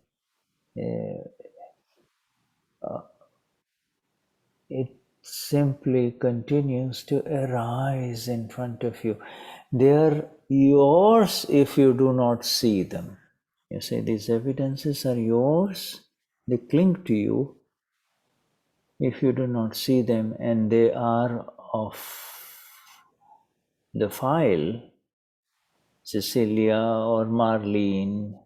It simply continues to arise in front of you. They are yours if you do not see them. You see, these evidences are yours. They cling to you if you do not see them, and they are of the file, Cecilia or Marlene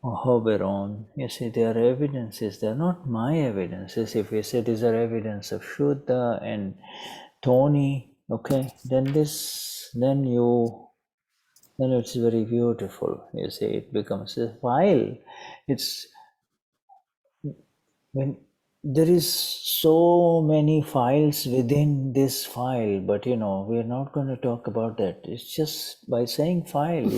or Hoberon. You see, they are evidences. They are not my evidences. If you say these are evidence of Shuddha and Tony, okay, then it's very beautiful. You see, it becomes a file. It's when there is so many files within this file, but we're not going to talk about that. It's just by saying file,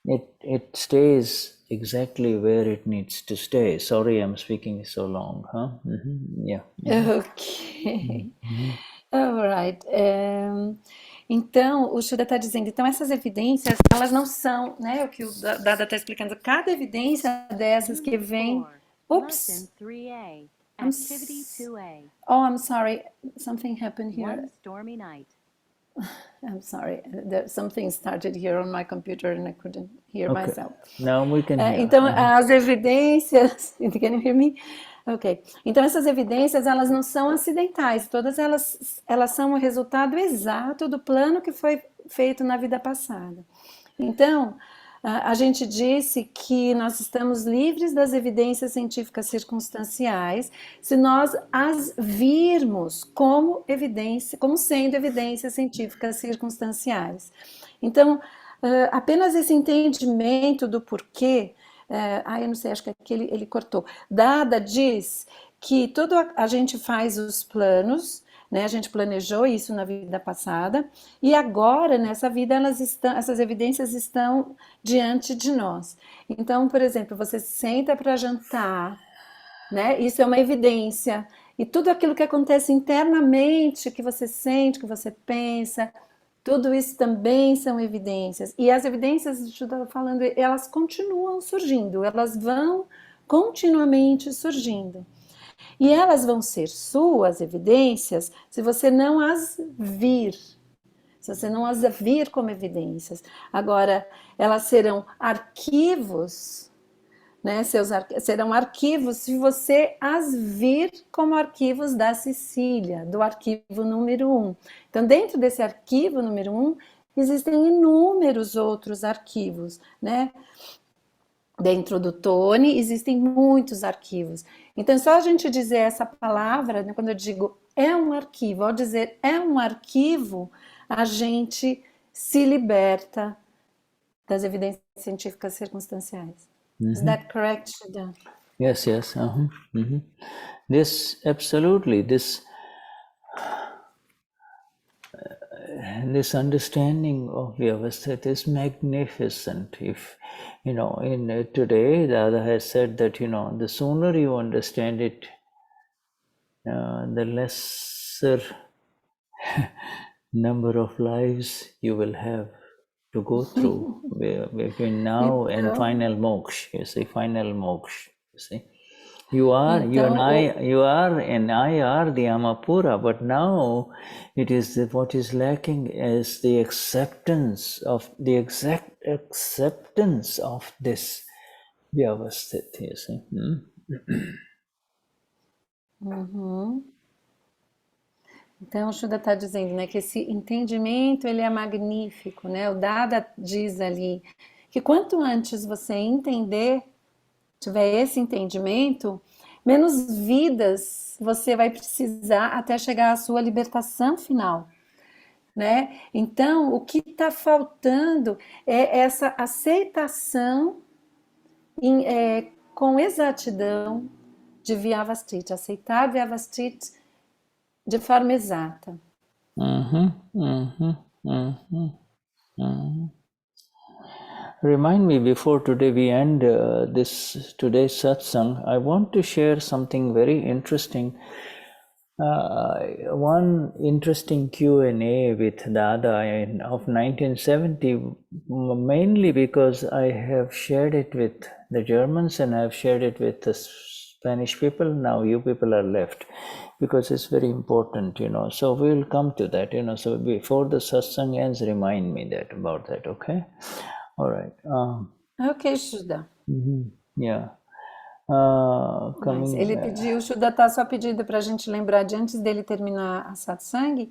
it stays exactly where it needs to stay. Sorry, I'm speaking so long, huh? Yeah. Ok. Alright. Então, o Shuddha está dizendo, então essas evidências, elas não são, né, o que o Dada está explicando, cada evidência dessas que vem... Oops! Oh, I'm sorry, something happened here. One stormy night. I'm sorry, something started here on my computer and I couldn't hear myself. Now we can hear. Então, as evidências... Can you hear me? Ok. Então, essas evidências, elas não são acidentais. Todas elas são o resultado exato do plano que foi feito na vida passada. Então, a gente disse que nós estamos livres das evidências científicas circunstanciais se nós as virmos como sendo evidências científicas circunstanciais. Então, apenas esse entendimento do porquê, eu não sei, acho que aqui ele cortou. Dada diz que a gente faz os planos, né? A gente planejou isso na vida passada e agora nessa vida essas evidências estão diante de nós. Então, por exemplo, você senta para jantar, né? Isso é uma evidência, e tudo aquilo que acontece internamente, que você sente, que você pensa, tudo isso também são evidências. E as evidências, eu estava falando, elas continuam surgindo, elas vão continuamente surgindo. E elas vão ser suas evidências se você não as vir. Se você não as vir como evidências. Agora, elas serão arquivos, né? Serão arquivos se você as vir como arquivos da Cecília, do arquivo número 1. Então, dentro desse arquivo número 1, existem inúmeros outros arquivos, né? Dentro do Tony existem muitos arquivos. Então, só a gente dizer essa palavra, né, quando eu digo é um arquivo, ao dizer é um arquivo, a gente se liberta das evidências científicas circunstanciais. Is that correct, Shuddha? Yes. This absolutely this understanding of Vyavasthit is magnificent. If today Dada has said that the sooner you understand it, the lesser number of lives you will have to go through between now and final moksha. You see, final moksha. You see, you and I are the Amapura, but now it is what is lacking is the acceptance of this Vyavasthit. You see. Então, o Shuddha está dizendo, né, que esse entendimento ele é magnífico, né? O Dada diz ali que quanto antes você tiver esse entendimento, menos vidas você vai precisar até chegar à sua libertação final, né? Então, o que está faltando é essa aceitação com exatidão de Vyavasthit, aceitar Vyavasthit de forma exata. Remind me, before today we end today's satsang, I want to share something very interesting. One interesting Q&A with Dada of 1970, mainly because I have shared it with the Germans and I have shared it with the Spanish people. Now you people are left, because it's very important, So we'll come to that, So before the satsang ends, remind me about that, okay? All right. Ok, Shuddha. Yeah. Mas ele pediu, o Shuddha está só pedindo para a gente lembrar de antes dele terminar a satsang,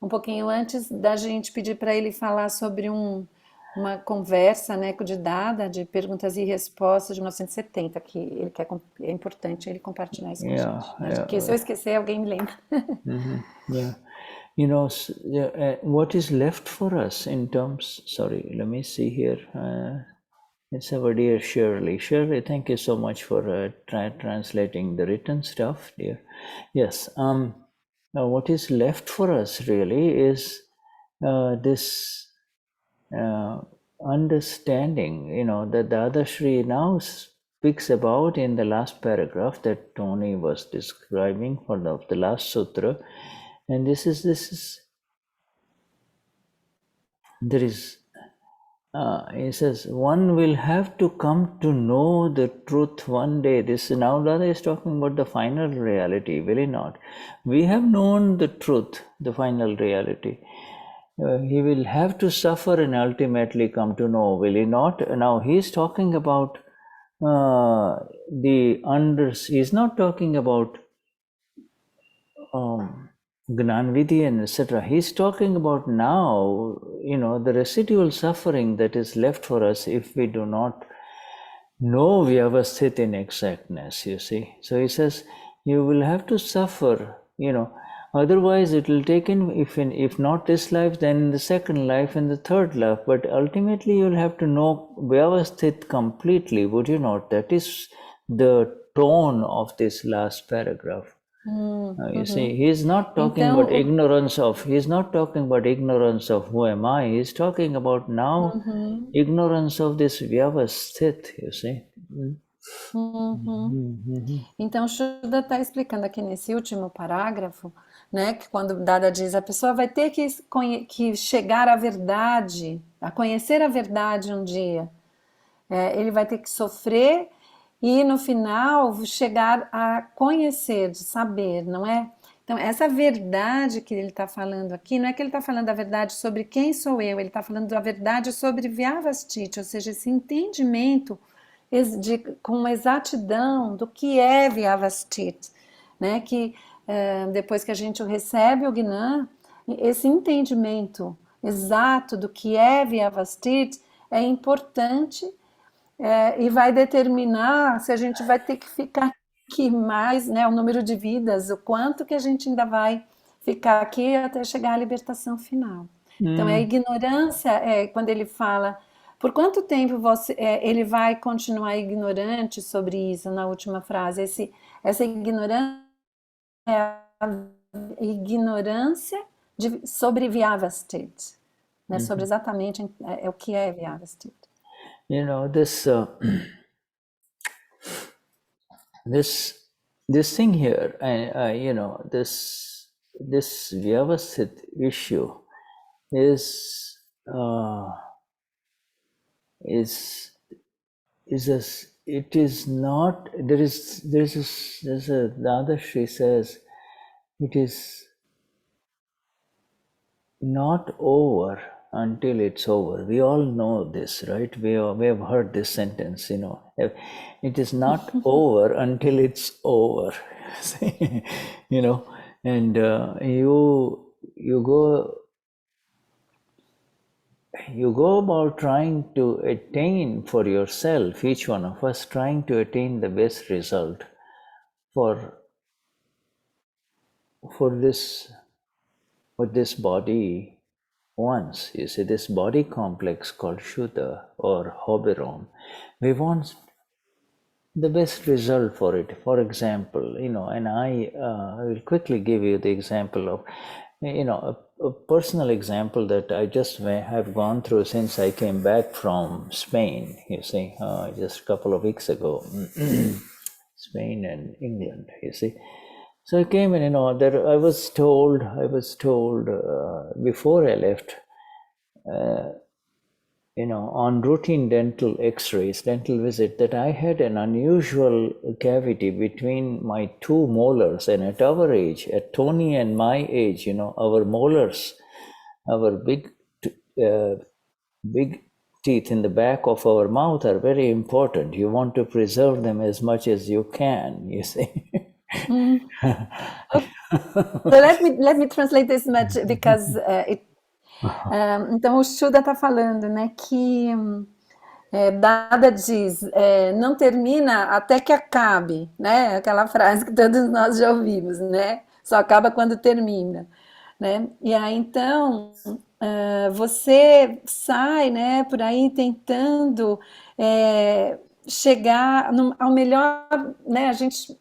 um pouquinho antes da gente pedir para ele falar sobre uma conversa, né, de Dada, de perguntas e respostas de 1970, que ele quer, é importante ele compartilhar isso com a gente. Né? Porque se eu esquecer, alguém me lembra. Yeah. What is left for us in terms, sorry, let me see here. It's our dear Shirley. Shirley, thank you so much for translating the written stuff, dear. Yes. What is left for us really is this understanding, that Dadashri now speaks about in the last paragraph that Tony was describing for the last sutra. And he says, one will have to come to know the truth one day. This now Dada is talking about the final reality, will he not? We have known the truth, the final reality. He will have to suffer and ultimately come to know, will he not? Now he's talking about he's not talking about Gnanvidhi and etc. He's talking about now, the residual suffering that is left for us if we do not know Vyavasthit in exactness, you see. So he says, you will have to suffer, otherwise it will take if not this life, then in the second life and the third life, but ultimately you'll have to know Vyavasthit completely, would you not? That is the tone of this last paragraph. You see, he's not talking about ignorance of, who am I, he's talking about now ignorance of this Vyavasthit, you see. Então, o Shuddha está explicando aqui nesse último parágrafo, né, que quando Dada diz, a pessoa vai ter que chegar à verdade, a conhecer a verdade um dia. Ele vai ter que sofrer e, no final, chegar a conhecer, de saber, não é? Então, essa verdade que ele está falando aqui, não é que ele está falando da verdade sobre quem sou eu, ele está falando da verdade sobre Vyavasthit, ou seja, esse entendimento com exatidão do que é Vyavasthit, né? Que depois que a gente recebe o Gnan, esse entendimento exato do que é Vyavasthit é importante e vai determinar se a gente vai ter que ficar aqui mais, né, o número de vidas, o quanto que a gente ainda vai ficar aqui até chegar à libertação final. Então, a ignorância, quando ele fala, por quanto tempo ele vai continuar ignorante sobre isso, na última frase, essa ignorância é a ignorância sobre Vyavasthit, né, sobre exatamente o que é Vyavasthit. This thing here, this Vyavasthit issue is it is not, there's a Dadashri says, it is not over until it's over. We all know this, right? We have heard this sentence, It is not over until it's over. And you go about trying to attain for yourself, each one of us trying to attain the best result for this, what this body wants. You see, this body complex called Shuddha or Hoberon, we want the best result for it. For example, and I will quickly give you the example of, a personal example that I just have gone through since I came back from Spain, you see, just a couple of weeks ago, Spain and England, you see. So I came in, I was told before I left, on routine dental x-rays, dental visit, that I had an unusual cavity between my two molars. And at our age, at Tony and my age, our molars, our big teeth in the back of our mouth are very important. You want to preserve them as much as you can, you see. So let me translate this much because então o Shuddha está falando, né, que Dada diz, não termina até que acabe, né? Aquela frase que todos nós já ouvimos, né? Só acaba quando termina, né? E aí então você sai, né, por aí tentando chegar ao melhor, né,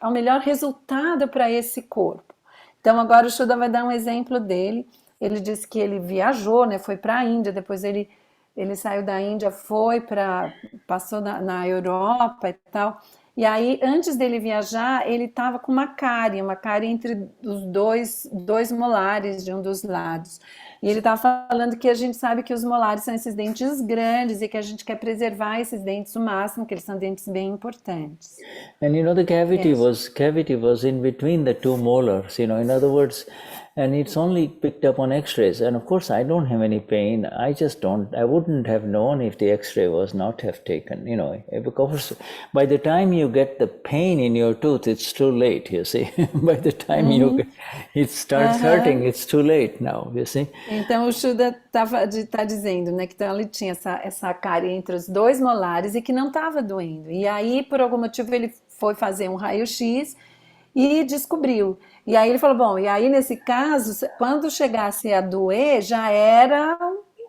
ao melhor resultado para esse corpo. Então agora o Shuddha vai dar um exemplo dele. Ele disse que ele viajou, né, foi para a Índia, depois ele saiu da Índia, passou na Europa e tal. E aí, antes dele viajar, ele estava com uma cárie entre os dois molares de um dos lados. E ele estava falando que a gente sabe que os molares são esses dentes grandes e que a gente quer preservar esses dentes o máximo, que eles são dentes bem importantes. And the cavity was in between the two molars, in other words, and it's only picked up on x-rays. And of course, I don't have any pain. I wouldn't have known if the x-ray was not have taken, because by the time you get the pain in your tooth, it's too late, you see. By the time it starts hurting, it's too late now, you see. Então, o Shuddha tá dizendo, né, que então ele tinha essa cárie entre os dois molares e que não estava doendo. E aí, por algum motivo, ele foi fazer um raio-x e descobriu. E aí ele falou, bom, e aí nesse caso, quando chegasse a doer, já era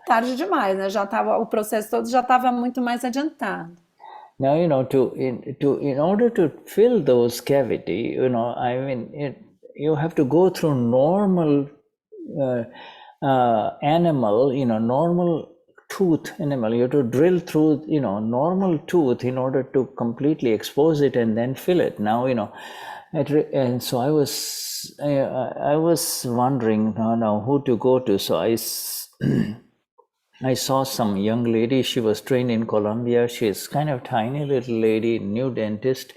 tarde demais, né? O processo todo já estava muito mais adiantado. Now, in order to fill those cavity, you have to go through normal animal, normal tooth animal. You have to drill through, normal tooth in order to completely expose it and then fill it. Now, and so I was wondering now who to go to. So I saw some young lady. She was trained in Colombia. She's kind of tiny little lady, new dentist.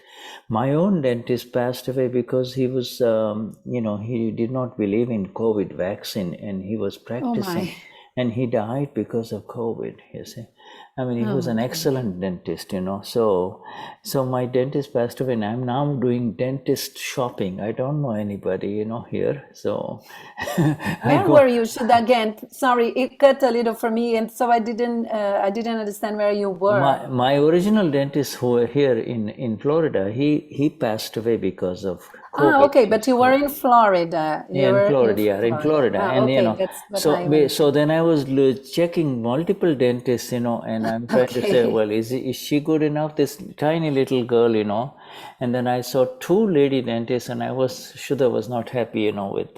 My own dentist passed away because he was, he did not believe in COVID vaccine, and he was practicing, and he died because of COVID, you see. I mean, he was an excellent dentist, So my dentist passed away, and I'm now doing dentist shopping. I don't know anybody, here. So where were you? Again, sorry, it cut a little for me, and so I didn't understand where you were. My original dentist who were here in Florida, he passed away because of COVID. Okay, but you were in Florida. In Florida. And okay, so then I was checking multiple dentists, and I'm trying to say, well, is she good enough? This tiny little girl, and then I saw two lady dentists, and Shuddha was not happy, with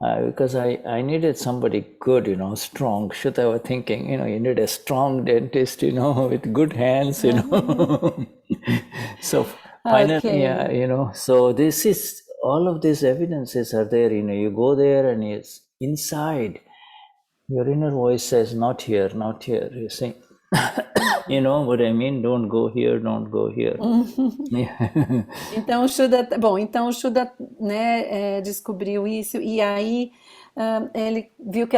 because I needed somebody good, strong. Shuddha was thinking, you need a strong dentist, with good hands, So finally, so this is, all of these evidences are there, you go there and it's inside, your inner voice says, not here, you see. You know what I mean? Don't go here, don't go here. Então o Shuddha, né, descobriu isso, e aí ele viu que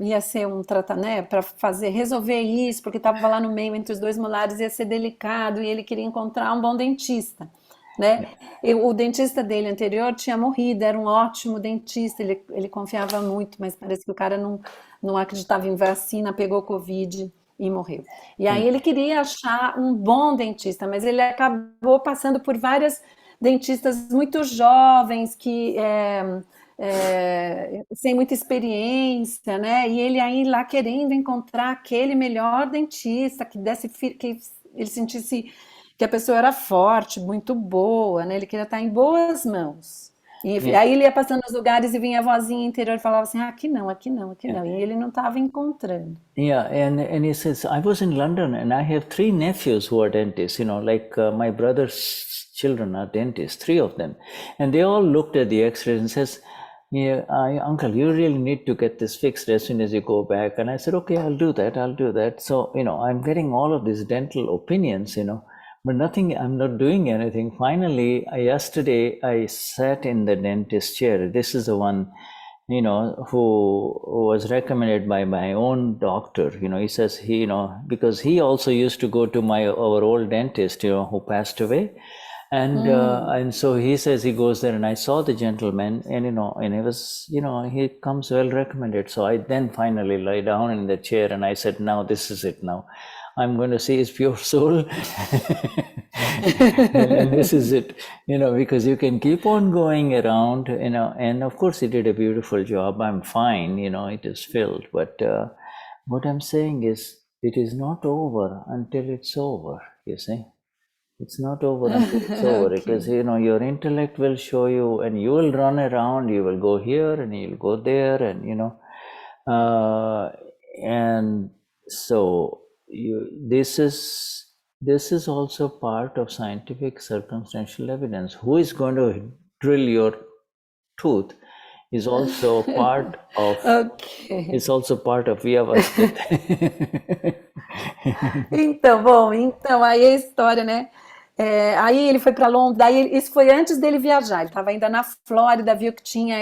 ia ser um tratamento, né, para resolver isso, porque estava lá no meio entre os dois molares, ia ser delicado, e ele queria encontrar um bom dentista, né? O dentista dele anterior tinha morrido, era um ótimo dentista, ele confiava muito, mas parece que o cara não acreditava em vacina, pegou Covid e morreu. E aí ele queria achar um bom dentista, mas ele acabou passando por várias dentistas muito jovens, que sem muita experiência, né? E ele aí lá querendo encontrar aquele melhor dentista, que ele sentisse que a pessoa era forte, muito boa, né? Ele queria estar em boas mãos. E aí ele ia passando nos lugares e vinha a vozinha interior e falava assim, aqui não. E ele não estava encontrando. Yeah, and he says, I was in London and I have 3 nephews who are dentists, my brother's children are dentists, 3 of them. And they all looked at the x-rays and says, yeah, uncle, you really need to get this fixed as soon as you go back. And I said, okay, I'll do that. So, I'm getting all of these dental opinions, but nothing, I'm not doing anything. Finally, yesterday I sat in the dentist chair. This is the one, who was recommended by my own doctor. He says because he also used to go to our old dentist, who passed away. And so he says he goes there, and I saw the gentleman, and and he was, he comes well recommended. So I then finally lie down in the chair, and I said, now this is it. Now I'm going to see his pure soul, and this is it. Because you can keep on going around, and of course he did a beautiful job. I'm fine, it is filled. But what I'm saying is, it is not over until it's over. You see. It's not over until it's over, because Okay. your intellect will show you, and you will run around. You will go here and you'll go there, and and so this is also part of scientific circumstantial evidence. Who is going to drill your tooth is also part of Ok. Vyavasthit. Então, aí a história, né? Aí ele foi para Londres, daí isso foi antes dele viajar, ele estava ainda na Flórida, viu que tinha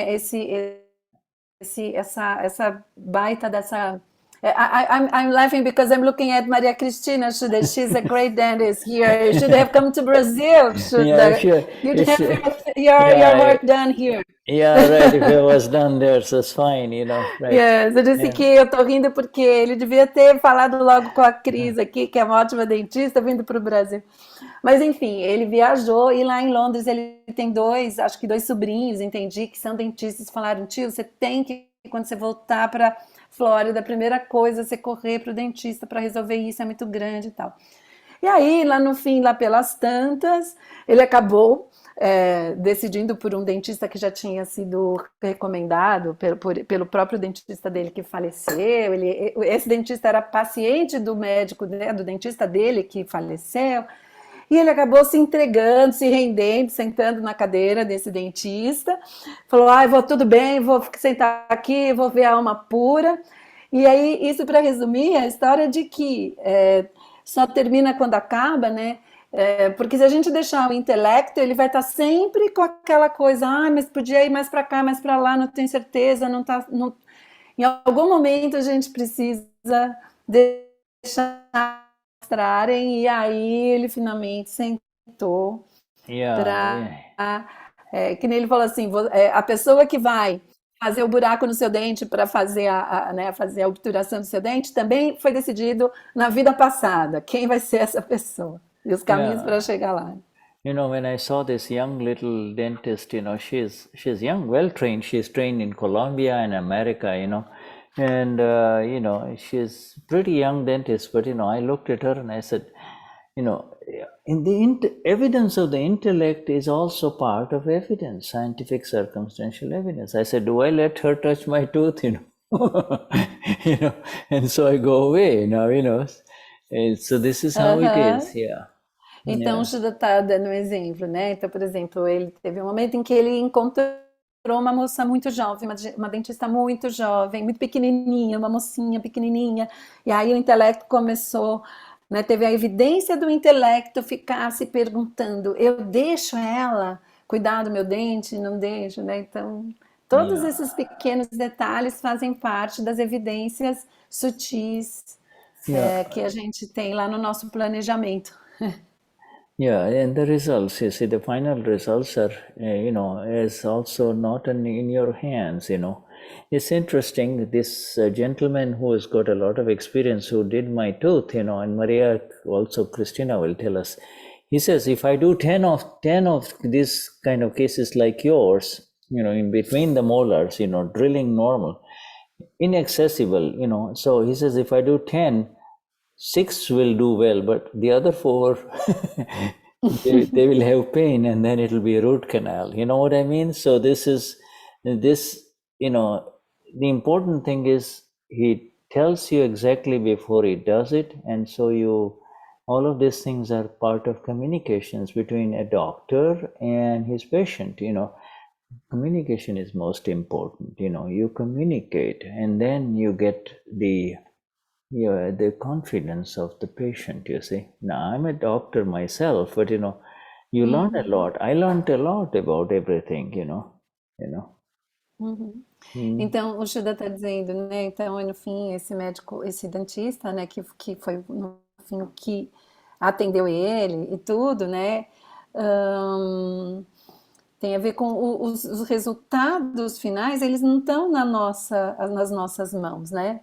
essa baita dessa. I'm laughing because I'm looking at Maria Cristina. She's a great dentist here. You should have come to Brazil. Yeah, sure. You'd It's, have your work done here. yeah, right. If it was done there, so it's fine, right? Yes, eu disse Yeah. que eu tô rindo porque ele devia ter falado logo com a Cris aqui, que é uma ótima dentista, vindo para o Brasil. Mas enfim, ele viajou e lá em Londres ele tem acho que dois sobrinhos, entendi, que são dentistas. Falaram, tio, você tem que, quando você voltar para Flórida, a primeira coisa é você correr para o dentista para resolver isso, é muito grande e tal. E aí, lá no fim, lá pelas tantas, ele acabou decidindo por um dentista que já tinha sido recomendado pelo próprio dentista dele que faleceu. Esse dentista era paciente do médico, né, do dentista dele que faleceu. E ele acabou se entregando, se rendendo, sentando na cadeira desse dentista. Falou, vou tudo bem, vou sentar aqui, vou ver a alma pura. E aí, isso para resumir, a história de que só termina quando acaba, né? Porque se a gente deixar o intelecto, ele vai estar sempre com aquela coisa, mas podia ir mais para cá, mais para lá, não tenho certeza, não tá. Não... Em algum momento a gente precisa deixar mostrarem, e aí ele finalmente sentou para. Que nem ele falou assim: a pessoa que vai fazer o buraco no seu dente para fazer fazer a obturação do seu dente também foi decidido na vida passada. Quem vai ser essa pessoa? E os caminhos para chegar lá. When I saw this young little dentist, she's young, well trained. She's trained in Colombia and America, and she's pretty young dentist. But I looked at her and I said, in the evidence of the intellect is also part of evidence, scientific circumstantial evidence. I said, do I let her touch my tooth? And so I go away. And so this is how it is. Yeah. Então, o Shuddha está dando um exemplo, né? Então, por exemplo, ele teve um momento em que ele encontrou uma moça muito jovem, uma dentista muito jovem, muito pequenininha, uma mocinha pequenininha, e aí o intelecto começou, né? Teve a evidência do intelecto ficar se perguntando, eu deixo ela cuidar do meu dente? Não deixo, né? Então, todos esses pequenos detalhes fazem parte das evidências sutis que a gente tem lá no nosso planejamento. Yeah, and the results, you see, the final results are, is also not in your hands, It's interesting, this gentleman who has got a lot of experience, who did my tooth, and Maria, also Christina will tell us, he says, if I do 10 of these kind of cases like yours, in between the molars, drilling normal, inaccessible, so he says, if I do 10, 6 will do well, but the other 4, they will have pain, and then it will be a root canal. You know what I mean? So the important thing is he tells you exactly before he does it, and so all of these things are part of communications between a doctor and his patient. communication is most important. You communicate, and then you get the confidence of the patient. You see, now I'm a doctor myself, but you learn a lot. I learned a lot about everything. Então, o Shuda está dizendo, né? Então, no fim, esse médico, esse dentista, né? Que foi, no fim, o que atendeu ele e tudo, né? Tem a ver com os resultados finais, eles não estão nas nossas mãos, né?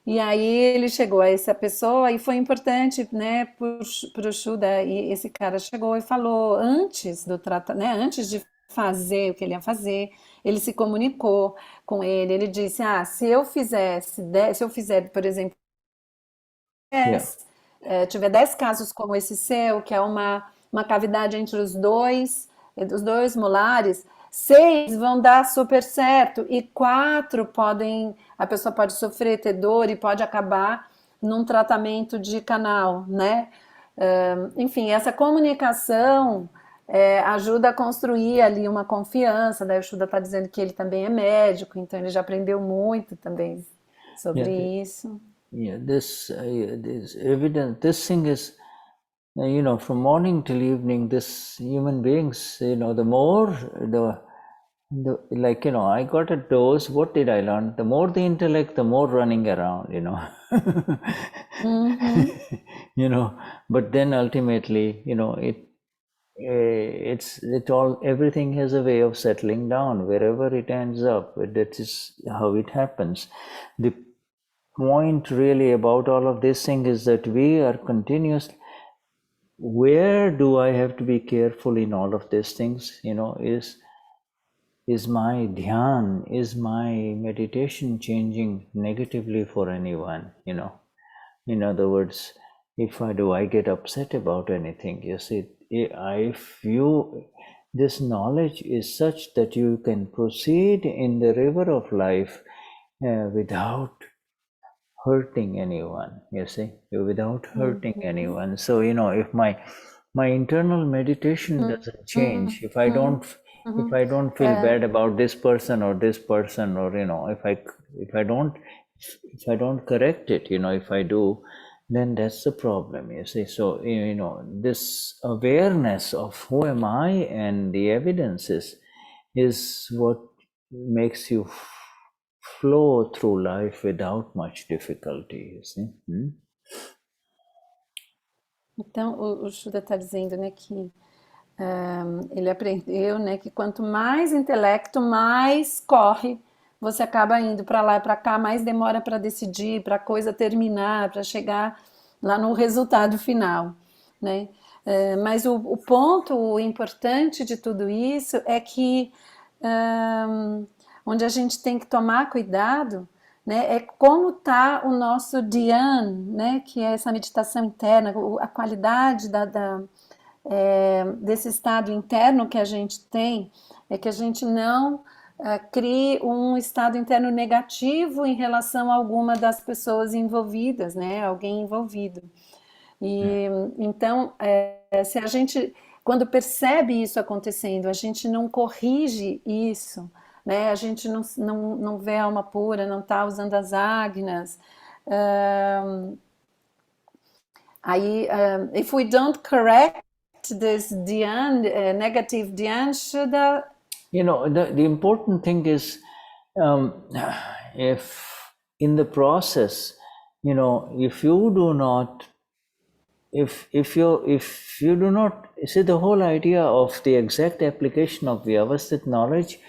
E aí ele chegou a essa pessoa e foi importante, né, para o Shuda, e esse cara chegou e falou antes do tratamento, né, antes de fazer o que ele ia fazer, ele se comunicou com ele disse, se eu fizer, por exemplo, Yeah. tiver 10 casos como esse seu, que é uma cavidade entre os dois molares, 6 vão dar super certo e 4 a pessoa pode sofrer, ter dor e pode acabar num tratamento de canal, né? Enfim, essa comunicação ajuda a construir ali uma confiança. Daí o Shuda está dizendo que ele também é médico, então ele já aprendeu muito também sobre isso. Yeah, this evidence. This thing is, from morning till evening. This human beings, the more I got a dose. What did I learn? The more the intellect, the more running around. But then ultimately, everything has a way of settling down wherever it ends up. That is how it happens. The point really about all of this thing is that we are continuously, where do I have to be careful in all of these things? Is my dhyan, is my meditation changing negatively for anyone? In other words, if I get upset about anything, you see, this knowledge is such that you can proceed in the river of life without hurting anyone, you see, without hurting anyone. So, if my internal meditation doesn't change, if I don't feel bad about this person, or if I don't correct it, if I do, then that's the problem, you see. So, this awareness of who am I and the evidences is what makes you flow through life without much difficulty, you see. Então, o Shuda está dizendo, né, que ele aprendeu, né, que quanto mais intelecto, mais corre, você acaba indo para lá e para cá, mais demora para decidir, para a coisa terminar, para chegar lá no resultado final, né? Mas o ponto importante de tudo isso é que onde a gente tem que tomar cuidado, né, é como está o nosso dhyan, né, que é essa meditação interna, a qualidade desse estado interno que a gente tem, é que a gente não crie um estado interno negativo em relação a alguma das pessoas envolvidas, né, alguém envolvido. E então, se a gente, quando percebe isso acontecendo, a gente não corrige isso, né? A gente não vê a alma pura, não está usando as agnas. If we don't correct this dhyan, negative dhyan, Shuddha. The important thing is, if in the process, if you do not, if you do not see, the whole idea of the exact application of Vyavasthit knowledge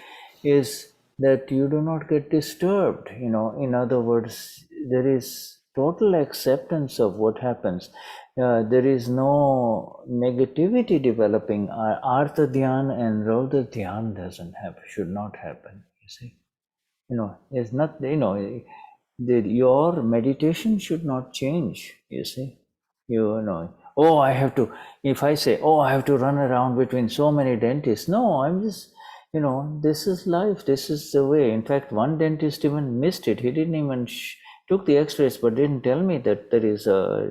is that you do not get disturbed. In other words, there is total acceptance of what happens. There is no negativity developing. Artha dhyan and Raudra dhyan should not happen, you see. It's not, your meditation should not change, you see. I have to, if I say, I have to run around between so many dentists. No, I'm just, this is life, this is the way. In fact, one dentist even missed it. He didn't even took the x-rays, but didn't tell me that there is a,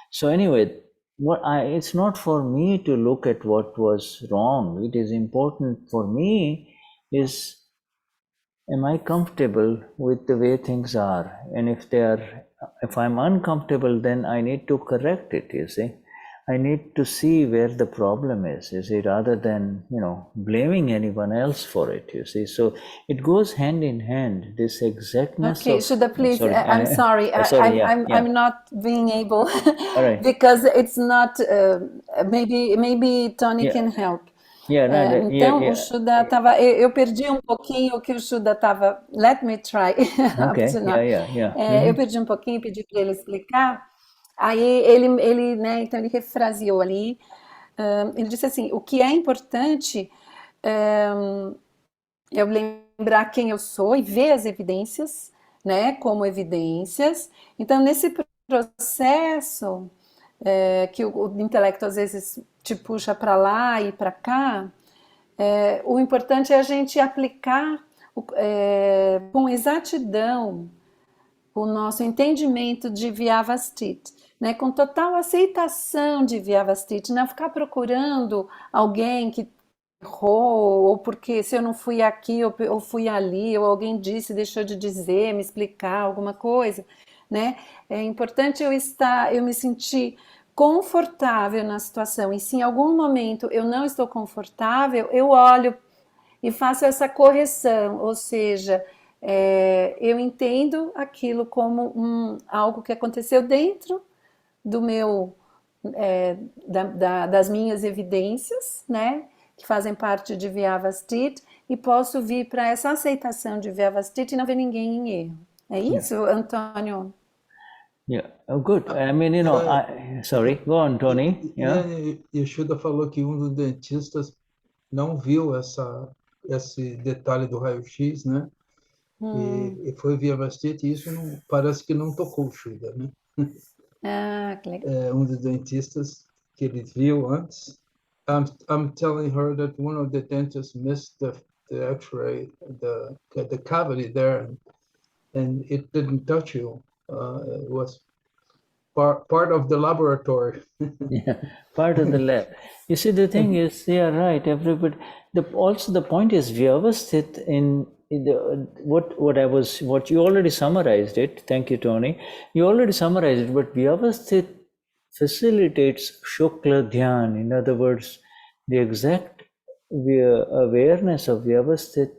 So anyway, it's not for me to look at what was wrong. It is important for me is, am I comfortable with the way things are? And if I'm uncomfortable, then I need to correct it, you see. I need to see where the problem is, you see, rather than, blaming anyone else for it, you see. So it goes hand in hand, this exactness Okay, of, Shuddha, please, sorry, I'm sorry, sorry, yeah, I'm not being able all right, because it's not, maybe Tony yeah, can help. yeah, no, yeah, Então, o yeah, Shuddha estava, eu perdi um pouquinho o que o Shuddha estava, let me try up okay, to now. yeah. Eu perdi um pouquinho, pedi para ele explicar, aí ele, né, então ele refraseou ali, ele disse assim, o que é importante eu lembrar quem eu sou e ver as evidências, né, como evidências. Então, nesse processo que o intelecto às vezes te puxa para lá e para cá, o importante é a gente aplicar com exatidão o nosso entendimento de Vyavasthit, né, com total aceitação de Vyavasthit, não ficar procurando alguém que errou, ou porque se eu não fui aqui, ou fui ali, ou alguém disse, deixou de dizer, me explicar alguma coisa, né? É importante eu me sentir confortável na situação, e se em algum momento eu não estou confortável, eu olho e faço essa correção, ou seja, eu entendo aquilo como algo que aconteceu dentro do meu, das minhas evidências, né, que fazem parte de Vyavasthit, e posso vir para essa aceitação de Vyavasthit e não ver ninguém em erro. É isso, Antônio? Yeah. Oh, good. I mean, sorry, go on, Tony. Yeah. Yeshuda falou que dos dentistas não viu esse detalhe do raio-x, né? E foi Vyavasthit, e isso não, parece que não tocou o Shuda, né? Ah, que legal. Dos dentistas que ele viu antes. I'm telling her that one of the dentists missed the X-ray, the cavity there, and it didn't touch you. It was part of the laboratory. Yeah, part of the lab. You see, the thing is, they are right. Everybody. Also, the point is, Vyavasthit what you already summarized it. Thank you, Tony. You already summarized it, but Vyavasthit facilitates Shukla Dhyan. In other words, the exact awareness of Vyavasthit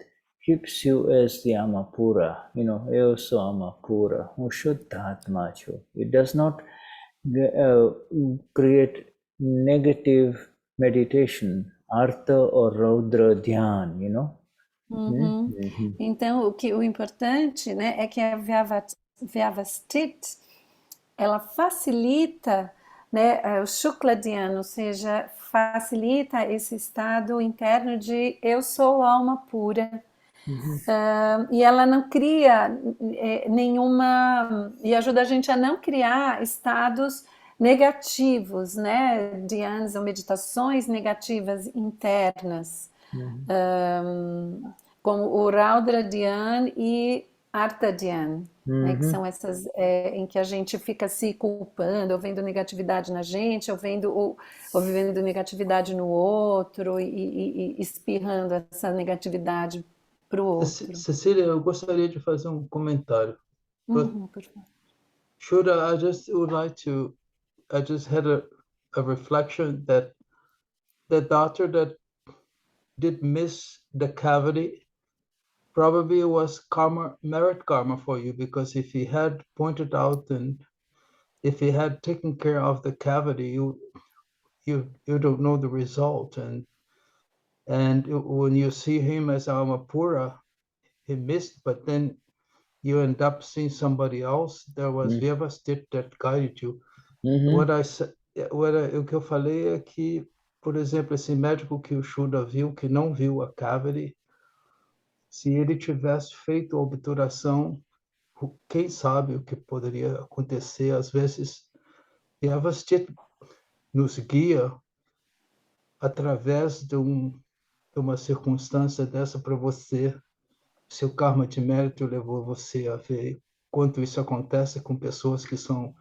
keeps you as the Amapura. Eoso Amapura, Vishuddhatma. It does not create negative meditation, artha or raudra dhyan, Então, o importante, né, é que a Vyavasthit, ela facilita, né, o Shukla Dhyana, ou seja, facilita esse estado interno de eu sou alma pura. E ela não cria nenhuma, e ajuda a gente a não criar estados negativos, né, dhyanas ou meditações negativas internas, como o Raudra Dhyan e Artha Dhyan, né, que são essas em que a gente fica se culpando, ou vendo negatividade na gente, ou vivendo negatividade no outro, e espirrando essa negatividade para o outro. Cecília, eu gostaria de fazer um comentário. Por favor. Shuddha, I just had a reflection that the doctor that did miss the cavity probably was merit karma for you, because if he had pointed out and if he had taken care of the cavity, you don't know the result. And when you see him as Amapura, he missed, but then you end up seeing somebody else. There was Vyavasthit that guided you. O que eu falei é que, por exemplo, esse médico que o Shuddha viu, que não viu a cavity, se ele tivesse feito a obturação, quem sabe o que poderia acontecer. Às vezes, Vyavasthit nos guia através de uma circunstância dessa para você. Seu karma de mérito levou você a ver quanto isso acontece com pessoas que são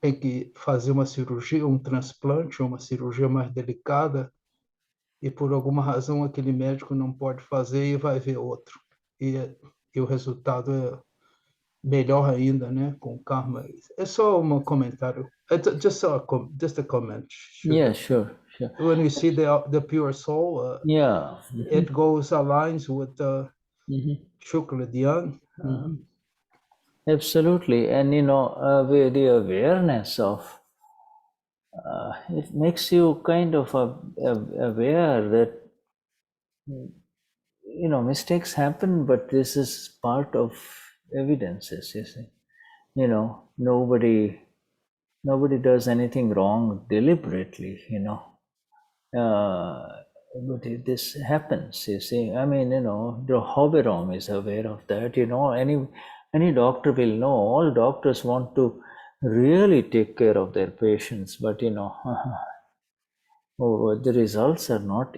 tem que fazer uma cirurgia, um transplante, uma cirurgia mais delicada, e por alguma razão aquele médico não pode fazer e vai ver outro. E o resultado é melhor ainda, né, com karma. É só um comentário. Just a comment. Yeah, sure. When you see the pure soul, Yeah. it aligns with the Shukla Dhyan. Absolutely. And with the awareness of it makes you kind of aware that mistakes happen, but this is part of evidences. You see, nobody does anything wrong deliberately. But this happens. You see, I mean, the Hoberom is aware of that. Any doctor will know. All doctors want to really take care of their patients, but the results are not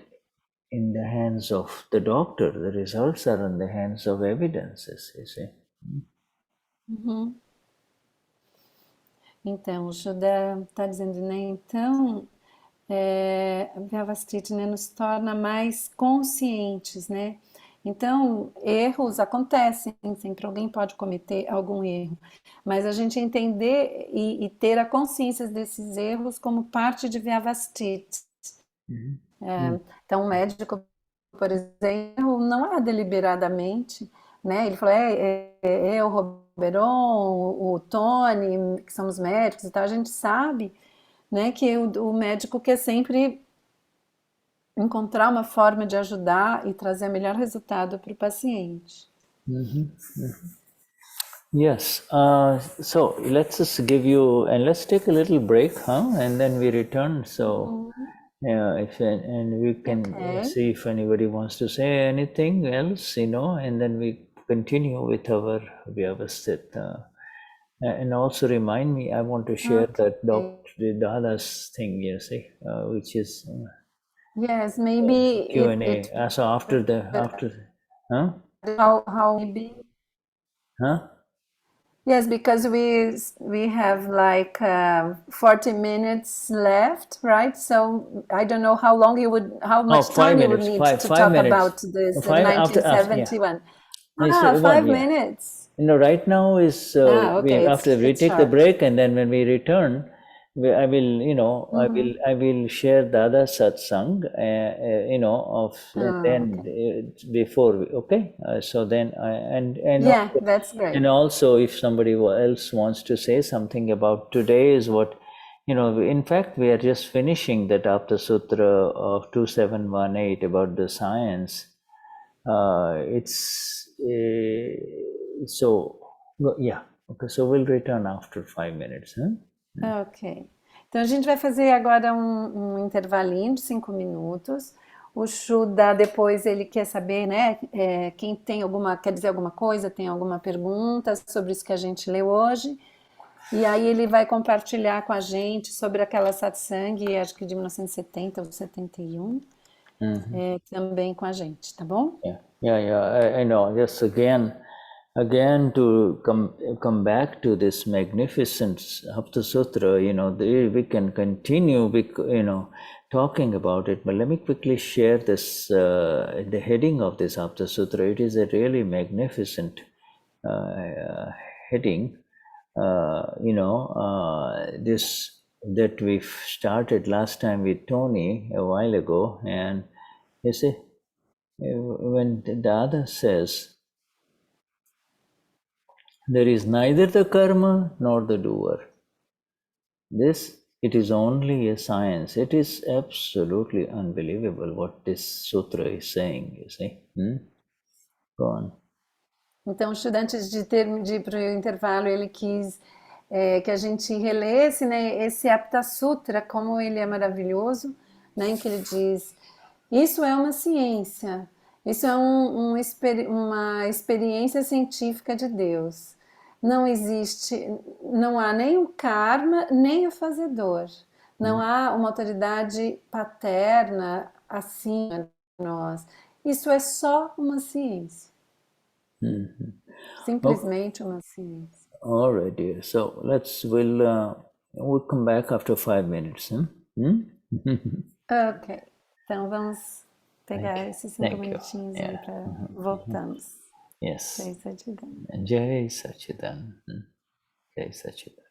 in the hands of the doctor. The results are in the hands of evidences, you see. Então, o Judá está dizendo, né? Então, Vyavasthit, né, nos torna mais conscientes, né? Então, erros acontecem, sempre alguém pode cometer algum erro, mas a gente entender e ter a consciência desses erros como parte de Vyavasthit. Então, o médico, por exemplo, não é deliberadamente, né? Ele falou, o Roberon, o Tony, que somos médicos e tal, a gente sabe, né, que o médico quer sempre encontrar uma forma de ajudar e trazer o melhor resultado para o paciente. Yes. So let's just let's take a little break, and then we return. So and we can see if anybody wants to say anything else, and then we continue with our Vyavasthit. And also remind me, I want to share that Dr. Dada's thing, you see, which is yes, maybe Q&A. So after how maybe yes, because we have like 40 minutes left, right? So I don't know how much time you would need to talk about this 1971. 5 minutes. Right now is after we take the break, and then when we return, I will I will share Dada Satsang, before. Okay, so then that's great. And also, if somebody else wants to say something about today, is what in fact we are just finishing that Aptasutra of 2718 about the science. Okay, so we'll return after 5 minutes. Ok. Então a gente vai fazer agora um intervalinho de 5 minutos. O Shuddha depois ele quer saber, né? Quem quer dizer alguma coisa, tem alguma pergunta sobre isso que a gente leu hoje. E aí ele vai compartilhar com a gente sobre aquela satsang, acho que de 1970 ou 71, também com a gente, tá bom? I know. Yes, again to come back to this magnificent Aptasutra, we can continue, talking about it, but let me quickly share this, the heading of this Aptasutra. It is a really magnificent heading, this that we started last time with Tony a while ago, and you see, when Dada says, there is neither the karma nor the doer. It is only a science. It is absolutely unbelievable what this sutra is saying, you see. Go on. Então, antes de ir para o intervalo, ele quis que a gente relesse, né, esse Aptasutra, como ele é maravilhoso, né, em que ele diz, isso é uma ciência, isso é uma experiência científica de Deus. Não há nem o karma, nem o fazedor. Não há uma autoridade paterna acima de nós. Isso é só uma ciência. Simplesmente uma ciência. All right, dear. So we'll We'll come back after 5 minutes. Ok, então vamos pegar Thank you. esses 5 Thank you. minutinhos aí Yeah. para voltamos. Yes. Jai Sachidan. Jai Sachidan. Jai Sachidan.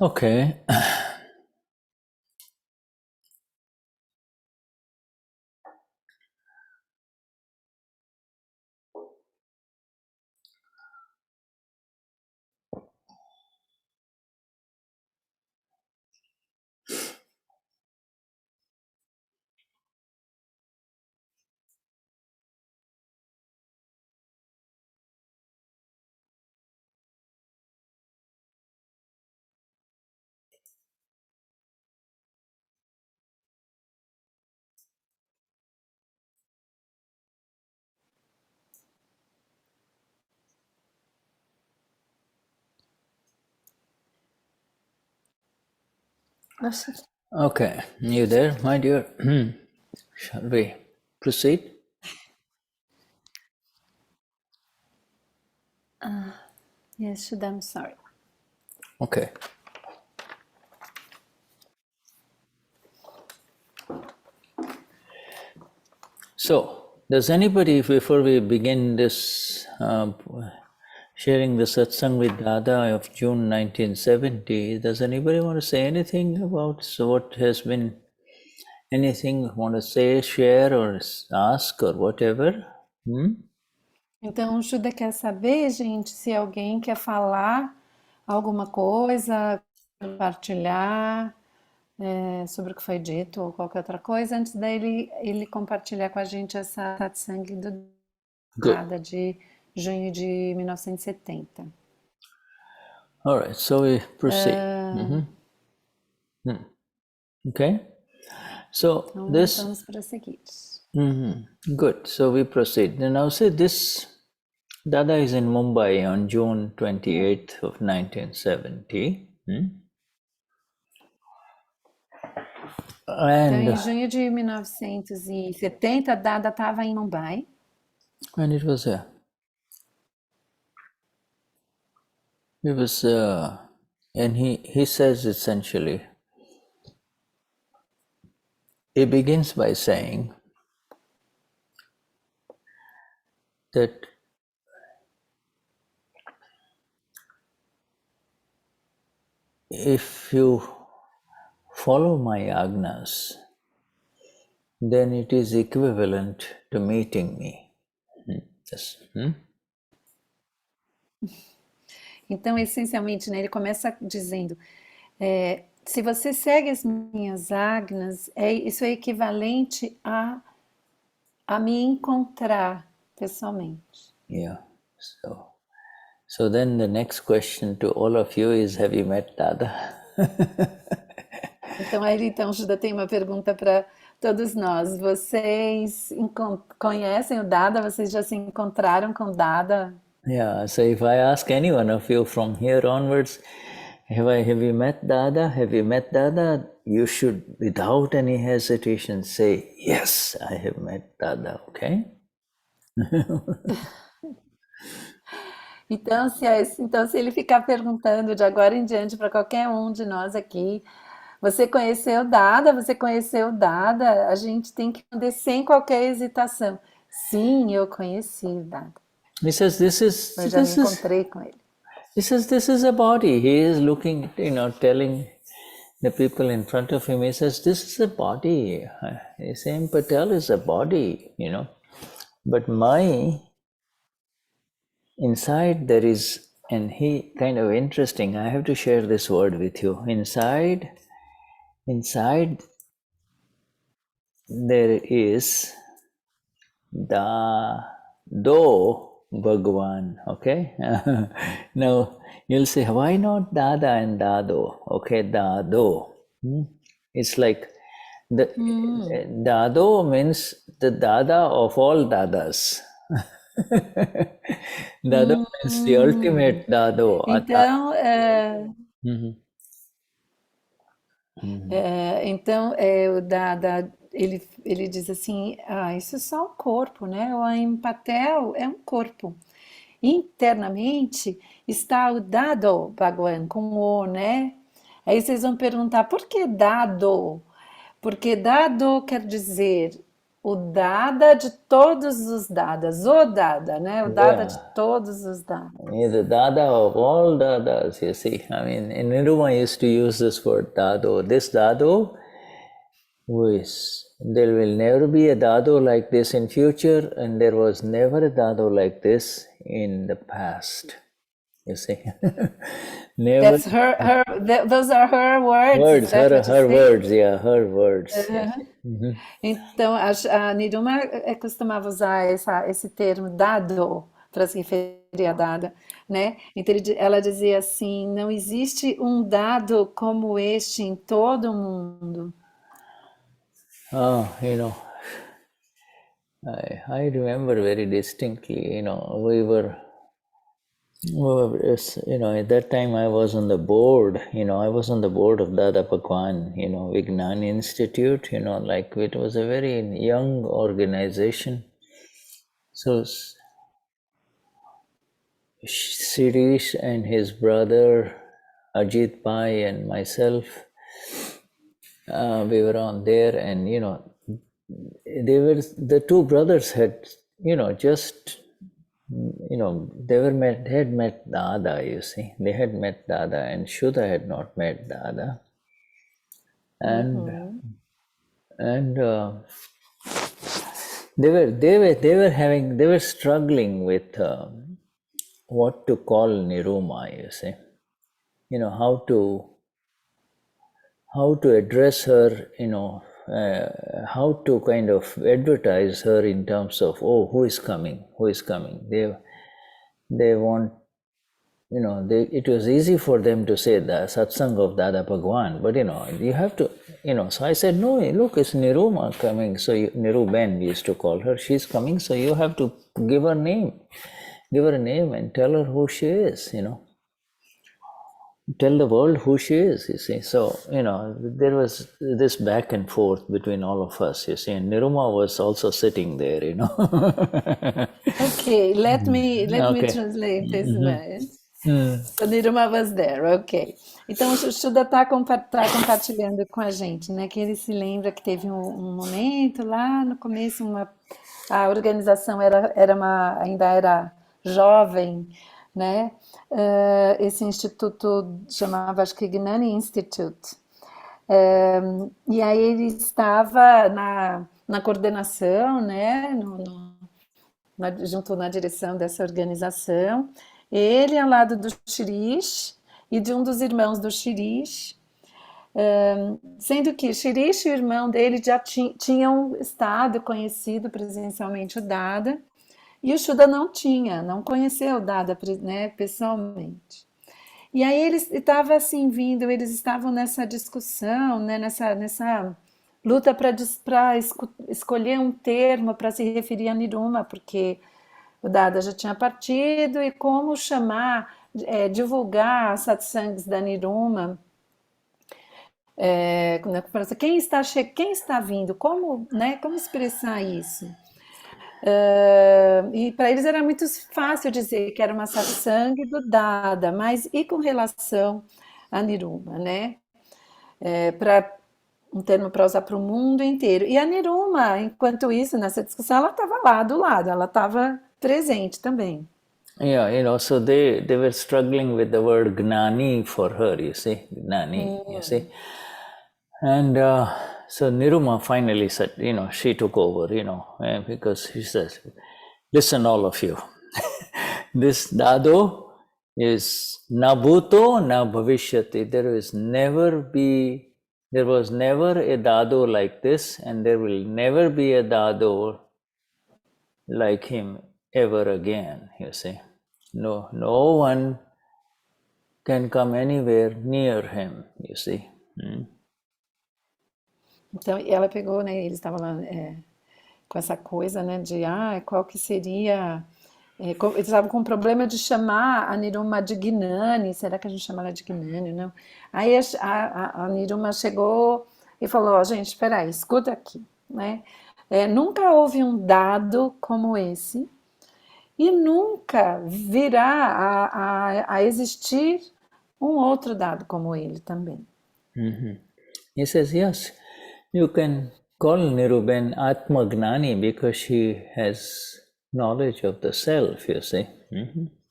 Okay. Okay, you there, my dear? Shall we proceed? Yes, I'm sorry. Okay. So, does anybody, before we begin this, sharing the satsang with Dada of June 1970, does anybody want to say anything about what has been, anything want to say, share, or ask, or whatever? Então, o Juda quer saber, gente, se alguém quer falar alguma coisa, compartilhar sobre o que foi dito ou qualquer outra coisa, antes dele ele compartilhar com a gente essa satsang do Dada de junho de 1970. All right, so we proceed. Okay, so Então, this. vamos prosseguir. Good. So we proceed. Now say this Dada is in Mumbai on June 28th of 1970. Então, em And junho de 1970, Dada estava em Mumbai. when it was and he says essentially, he begins by saying that if you follow my yognas, then it is equivalent to meeting me. Yes. Então, essencialmente, né, ele começa dizendo: se você segue as minhas agnas, isso é equivalente a me encontrar pessoalmente. Yeah. So then the next question to all of you is, have you met Dada? Então, Juda tem uma pergunta para todos nós. Vocês conhecem o Dada? Vocês já se encontraram com o Dada? Yeah, so if I ask any one of you from here onwards, have you met Dada? Have you met Dada? You should, without any hesitation, say, yes, I have met Dada, okay? Então, se ele ficar perguntando de agora em diante para qualquer um de nós aqui, você conheceu Dada? Você conheceu Dada? A gente tem que responder sem qualquer hesitação. Sim, eu conheci Dada. He says, Eu já me encontrei com ele. He says, this is a body. He is looking, telling the people in front of him, he says, this is a body. Same Patel is a body, But inside there is, and he kind of interesting, I have to share this word with you. Inside there is do Bhagwan, okay? Now you'll say, why not Dada and Dado? Okay, Dado. It's like Dado means the Dada of all Dadas. Dado means the ultimate Dado. Então, o Dada, ele diz assim, isso é só um corpo, né? O Patel é um corpo. Internamente está o Dado Bhagwan, com o, né? Aí vocês vão perguntar, por que Dado? Porque Dado quer dizer o dada de todos os dadas, o dada, né? O dada de Yeah. todos os dadas. He's the dada of all dadas, you see. I mean, in Niruma used to use this word dado. This dado, there will never be a dado like this in future, and there was never a dado like this in the past. You see, never. That's those are her words, Words, is that what you her say? words, yeah, her words. Então, a Niruma costumava usar esse termo dado para se referir a dada, né? Então ela dizia assim, não existe um dado como este em todo o mundo. Oh, I remember very distinctly, at that time I was on the board, I was on the board of Dada Bhagwan, Vignan Institute, like it was a very young organization. So Sirish and his brother Ajit Pai and myself, we were on there, and the two brothers had just had met Dada, you see. They had met Dada, and Shuddha had not met Dada. And they were struggling with what to call Niruma, you see. How to address her, how to kind of advertise her in terms of, who is coming? They want, it was easy for them to say the satsang of Dada Bhagwan, but you have to, so I said, no, look, it's Niruma coming, so Niru Ben, we used to call her, she's coming, so you have to give her a name and tell her who she is, tell the world who she is, you see. So, there was this back and forth between all of us, you see, and Niruma was also sitting there, Okay, let me Okay. translate this man. So Niruma was there, ok. Então o Shuddha está compartilhando com a gente, né? Que ele se lembra que teve um momento lá no começo, a organização ainda era jovem, né? Esse instituto chamava, acho que Gnani Institute. E aí ele estava na coordenação, né? Junto na direção dessa organização. Ele ao lado do Shirish e de um dos irmãos do Shirish, sendo que Shirish e o irmão dele já tinham estado conhecido presencialmente o Dada, e o Shuddha não conheceu o Dada, né, pessoalmente. E aí eles estavam nessa discussão, né, nessa luta para escolher um termo para se referir a Niruma, porque o Dada já tinha partido, e como chamar, divulgar as satsangs da Niruma, quem está vindo, como expressar isso? E para eles era muito fácil dizer que era uma satsang do Dada, mas e com relação a Niruma, né? Um termo para usar para o mundo inteiro. E a Niruma, enquanto isso, nessa discussão, ela estava lá do lado, ela estava presente também. Yeah, so they were struggling with the word Gnani for her, you see, Gnani, you see. And so Niruma finally said, she took over, because she says, listen, all of you, this Dado is na bhuto na bhavishyati. There was never a Dado like this, and there will never be a Dado like him ever again, you see. No one can come anywhere near him, you see. Então, ela pegou, né, eles estavam lá com essa coisa, né, de, qual que seria... eles estavam com um problema de chamar a Niruma de Gnani, será que a gente chama ela de Gnani, não? Aí a Niruma chegou e falou, gente, espera aí, escuta aqui, né? Nunca houve um dado como esse, e nunca virá a existir um outro dado como ele também. He says, yes, you can call Niruben Atma Gnani because she has knowledge of the self, you see.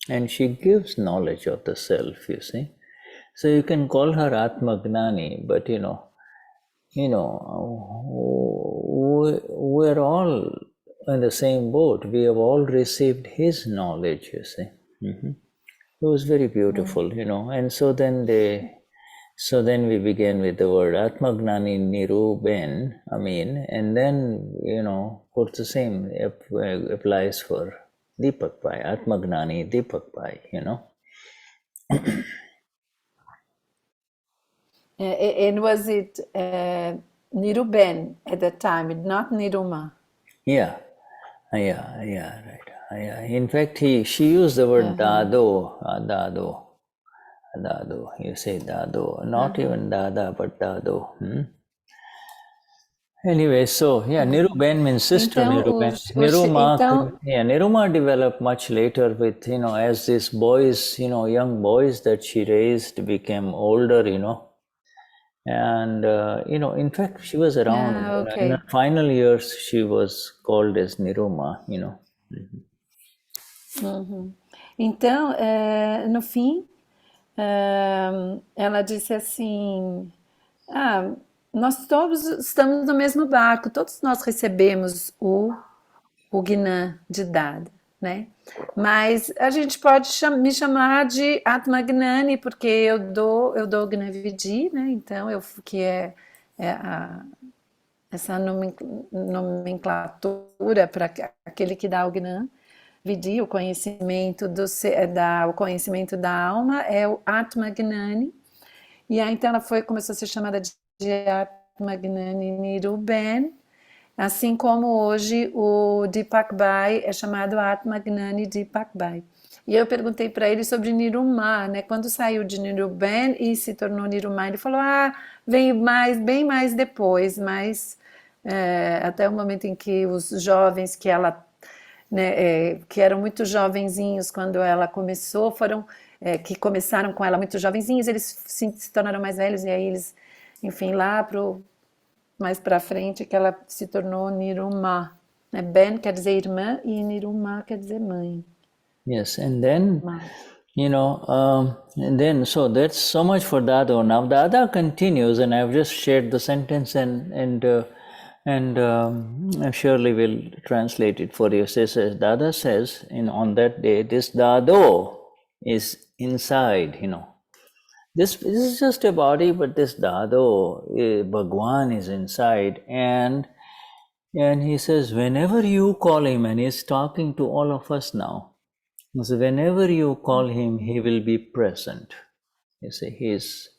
And she gives knowledge of the self, you see. So you can call her Atma Gnani, but we're all in the same boat. We have all received his knowledge, you see. It was very beautiful, and so then we began with the word Atma Gnani Niruben, and then, of course the same applies for Deepak Bhai, Atma Gnani Deepak Bhai, And was it Niruben at that time, not Niruma? Yeah, right. Yeah. In fact, she used the word dado, dado. You say dado, not even dada, but dado. Anyway, so Niruben means sister. Então, Niruben. Niruma developed much later with, as these boys, young boys that she raised became older, and in fact she was around in her final years. She was called as Niruma, Então, no fim, ela disse assim: nós todos estamos no mesmo barco, todos nós recebemos o Gnan de Dada, né? Mas a gente pode me chamar de Atma Gnani, porque eu dou Gnavidi, né? Então, que é essa nomenclatura para aquele que dá o Gnan. Vidi, o conhecimento o conhecimento da alma é o Atma Gnani. E aí então ela começou a ser chamada de Atma Gnani Niruben, assim como hoje o Deepak Bhai é chamado Atma Gnani Deepak Bhai. E eu perguntei para ele sobre Niruma, né? Quando saiu de Niruben e se tornou Niruma, ele falou: veio bem mais depois, mas até o momento em que os jovens que ela, né, que eram muito jovenzinhos quando ela começou, que começaram com ela muito jovenzinhos, eles se tornaram mais velhos, e aí eles, enfim, mais para frente, que ela se tornou Niruma. Ben quer dizer irmã e Niruma quer dizer mãe. Yes, and then, so that's so much for Dada. Now Dada continues, and I've just shared the sentence, and Shirley will translate it for you. Says Dada says, on that day, this Dado is inside, This is just a body, but this Dado, Bhagwan is inside, and he says, whenever you call him, and he's talking to all of us now, so whenever you call him, he will be present. You see,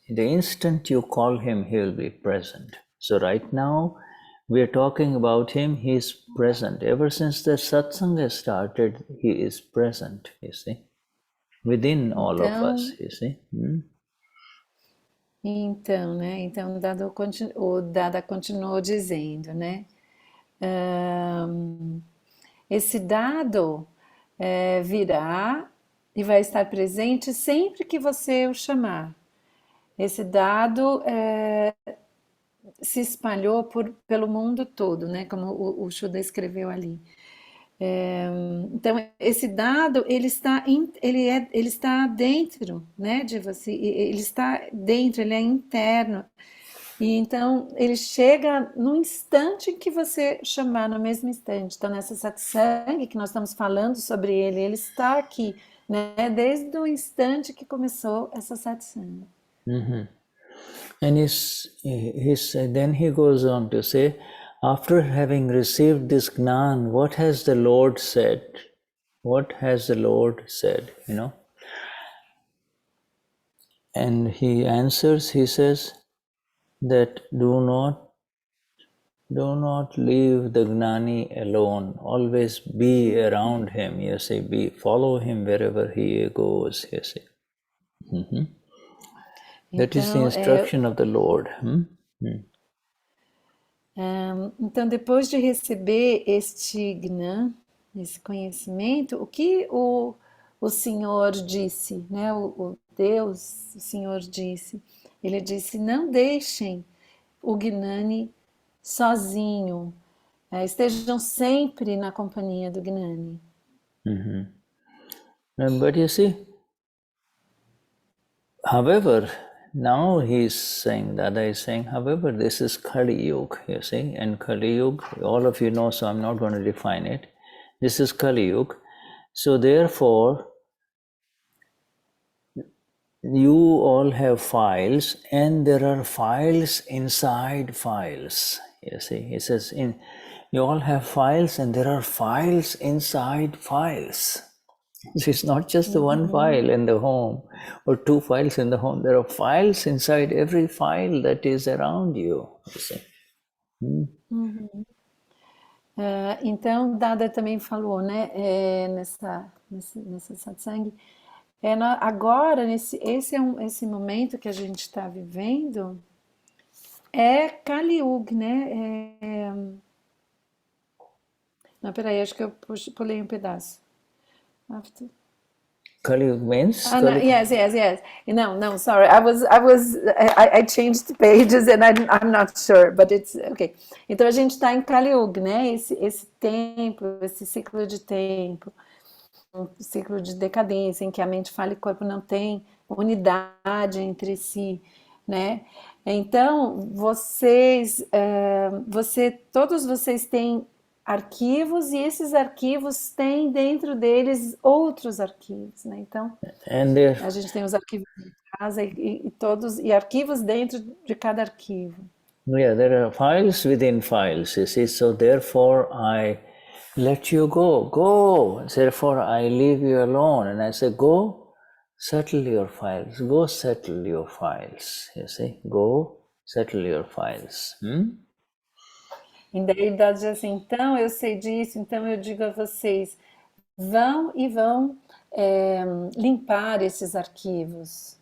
the instant you call him, he will be present. So right now, we are talking about him, he is present. Ever since the satsang has started, he is present, you see, within all of us, you see. Então, né? Então o Dada continuou dizendo, né? Esse dado virá e vai estar presente sempre que você o chamar. Esse dado se espalhou pelo mundo todo, né? Como o Shuddha escreveu ali. Então esse dado ele está dentro, né, de você, ele está dentro, ele é interno, e então ele chega no instante que você chamar, no mesmo instante. Então nessa satsang que nós estamos falando sobre ele está aqui, né, desde o instante que começou essa satsang. And then he goes on to say, after having received this Gnan, what has the Lord said? What has the Lord said, And he answers, he says, that do not leave the Gnani alone. Always be around him, you see, follow him wherever he goes, you see. That is the instruction of the Lord. Então, depois de receber este Gnan, esse conhecimento, o que o Senhor disse, né? O Deus, o Senhor disse, ele disse: não deixem o Gnani sozinho. Estejam sempre na companhia do Gnani. But you see, however, now he's saying, Dada is saying, however, this is Kali Yuga, you see, and Kali Yuga, all of you know, so I'm not going to define it. This is Kali Yuga. So therefore, you all have files, and there are files inside files. You see, he says, you all have files, and there are files inside files. It's not just the one file in the home or two files in the home. There are files inside every file that is around you. You see. Então, Dada também falou, né, nessa satsang, agora, esse momento que a gente está vivendo é Kali Yuga, né? Não, peraí, acho que eu pulei um pedaço. Kali Yuga means? No, yes. No, sorry. I changed pages and I'm not sure, but it's okay. Então a gente está em Kali Yuga, né? Esse tempo, esse ciclo de tempo, um ciclo de decadência em que a mente falha e o corpo não tem unidade entre si, né? Então todos vocês têm arquivos, e esses arquivos têm dentro deles outros arquivos, né? Então, a gente tem os arquivos em casa e arquivos dentro de cada arquivo. Yeah, there are files within files, you see, so therefore I let you go, therefore I leave you alone, and I say, go settle your files, you see, go settle your files. E daí Dada diz assim, então eu sei disso, então eu digo a vocês, vão limpar esses arquivos.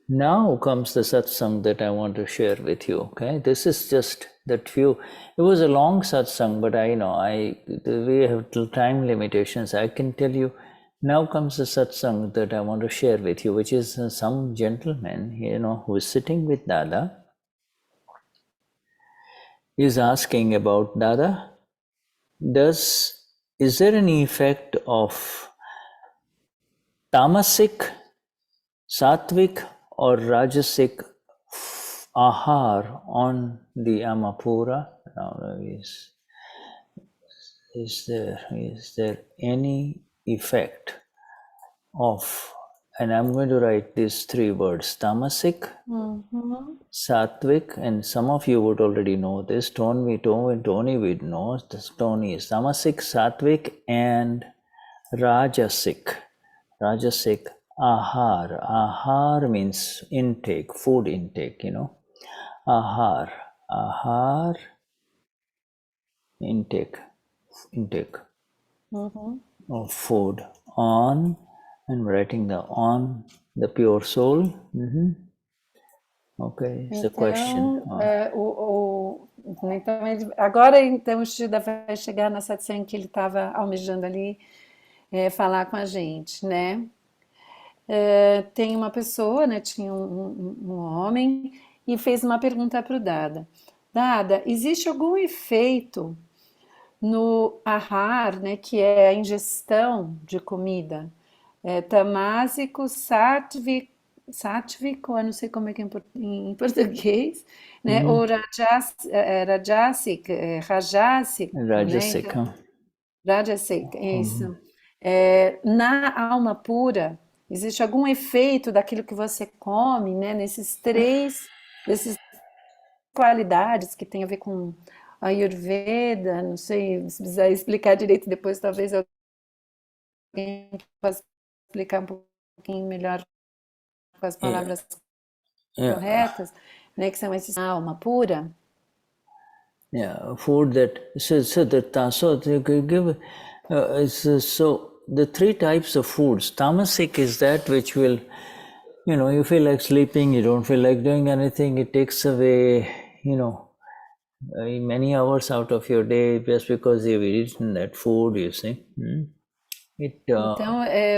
Now comes the satsang that I want to share with you. Okay, this is just that few. It was a long satsang, but we have time limitations. I can tell you. Now comes the satsang that I want to share with you, which is some gentleman, who is sitting with Dada. Is asking about, Dada, is there any effect of tamasic, sattvic or rajasic ahar on the Amapura? Now, is there any effect of, and I'm going to write these three words, tamasic, sattvic, and some of you would already know this. Tony would know this. Tony is tamasic, sattvic, and rajasic. Rajasic ahar. Ahar means intake, food intake, Ahar intake of food on. I'm writing the pure soul. Okay, it's the question. Agora, o Shida vai chegar na satsang que ele estava almejando ali falar com a gente, né? Tem uma pessoa, né? Tinha um homem e fez uma pergunta para o Dada. Dada, existe algum efeito no ahar, né? Que é a ingestão de comida? Tamásico, sáttvico, eu não sei como é que é em português, né? Ou rajasic, Rajasic, né? Então, rajasic, isso. Na alma pura, existe algum efeito daquilo que você come, né? Nessas qualidades que tem a ver com a Ayurveda, não sei se precisar explicar direito depois, talvez alguém possa explicar um pouquinho melhor com as palavras corretas, né, que são esses alma pura. Food that the three types of foods. Tamasic is that which will, you feel like sleeping, you don't feel like doing anything. It takes away, many hours out of your day just because you've eaten that food, you see. Então,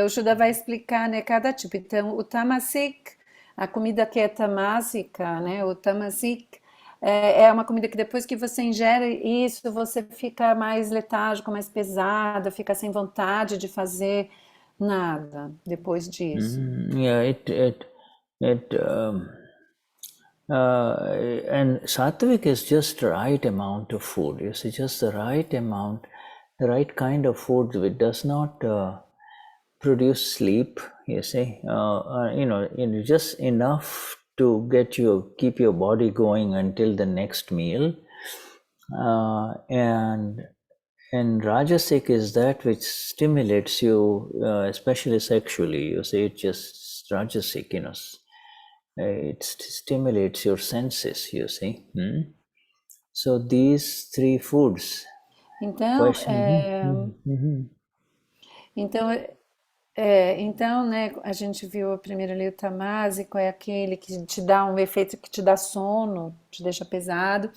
o Shida vai explicar, né, cada tipo. Então, o tamasik, a comida que é tamásica, né, o tamasik, é uma comida que depois que você ingere isso, você fica mais letárgico, mais pesado, fica sem vontade de fazer nada depois disso. Yeah, and sattvic is just the right amount of food. You see, just the right amount, the right kind of food which does not produce sleep. You see, just enough to keep your body going until the next meal, and rajasic is that which stimulates you, especially sexually. You see, it just rajasic, it stimulates your senses, you see. So these three foods. Então, Mhm. então, então, né, a gente viu primeiro ali o tamásico, é aquele que te dá um efeito que te dá sono, te deixa pesado.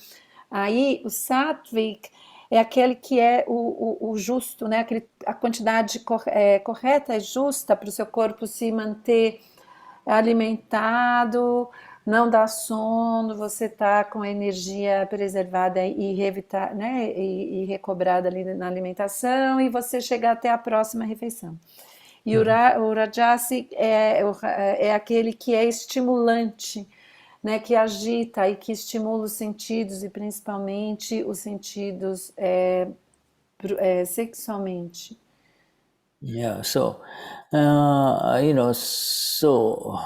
Aí o sattvic é aquele que é o justo, né, a quantidade correta e justa para o seu corpo se manter alimentado, não dá sono, você tá com a energia preservada e revitar, né, e recobrada ali na alimentação e você chegar até a próxima refeição. E o Rajasi é aquele que é estimulante, né, que agita e que estimula os sentidos e principalmente os sentidos sexualmente. Yeah. So, so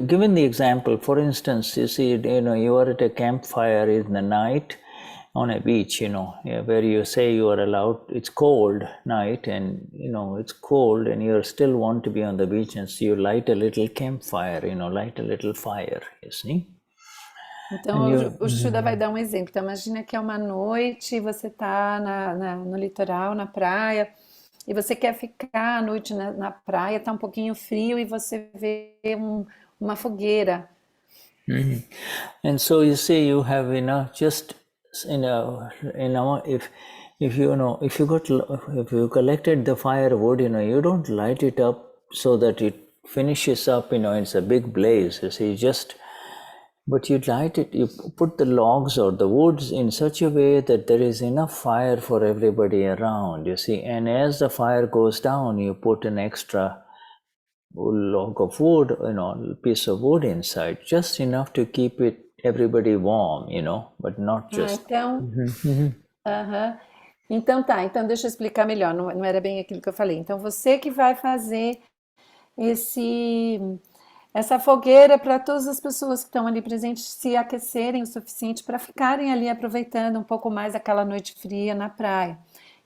given the example, for instance, you see, you are at a campfire in the night on a beach, where you say you are allowed, it's cold night and, it's cold and you still want to be on the beach, and so you light a little campfire, light a little fire, you see. Então, o Shuddha vai dar um exemplo. Então, imagina que é uma noite, você está no litoral, na praia, e você quer ficar à noite na praia, está um pouquinho frio, e você vê uma fogueira. And so you see, you have just if you collected the firewood, you don't light it up so that it finishes up, it's a big blaze. You see, but you light it, you put the logs or the woods in such a way that there is enough fire for everybody around, you see. And as the fire goes down, you put an extra log of wood, piece of wood inside, just enough to keep everybody warm, but not just. Então tá, então deixa eu explicar melhor, não era bem aquilo que eu falei. Então você que vai fazer essa fogueira para todas as pessoas que estão ali presentes se aquecerem o suficiente para ficarem ali aproveitando um pouco mais aquela noite fria na praia.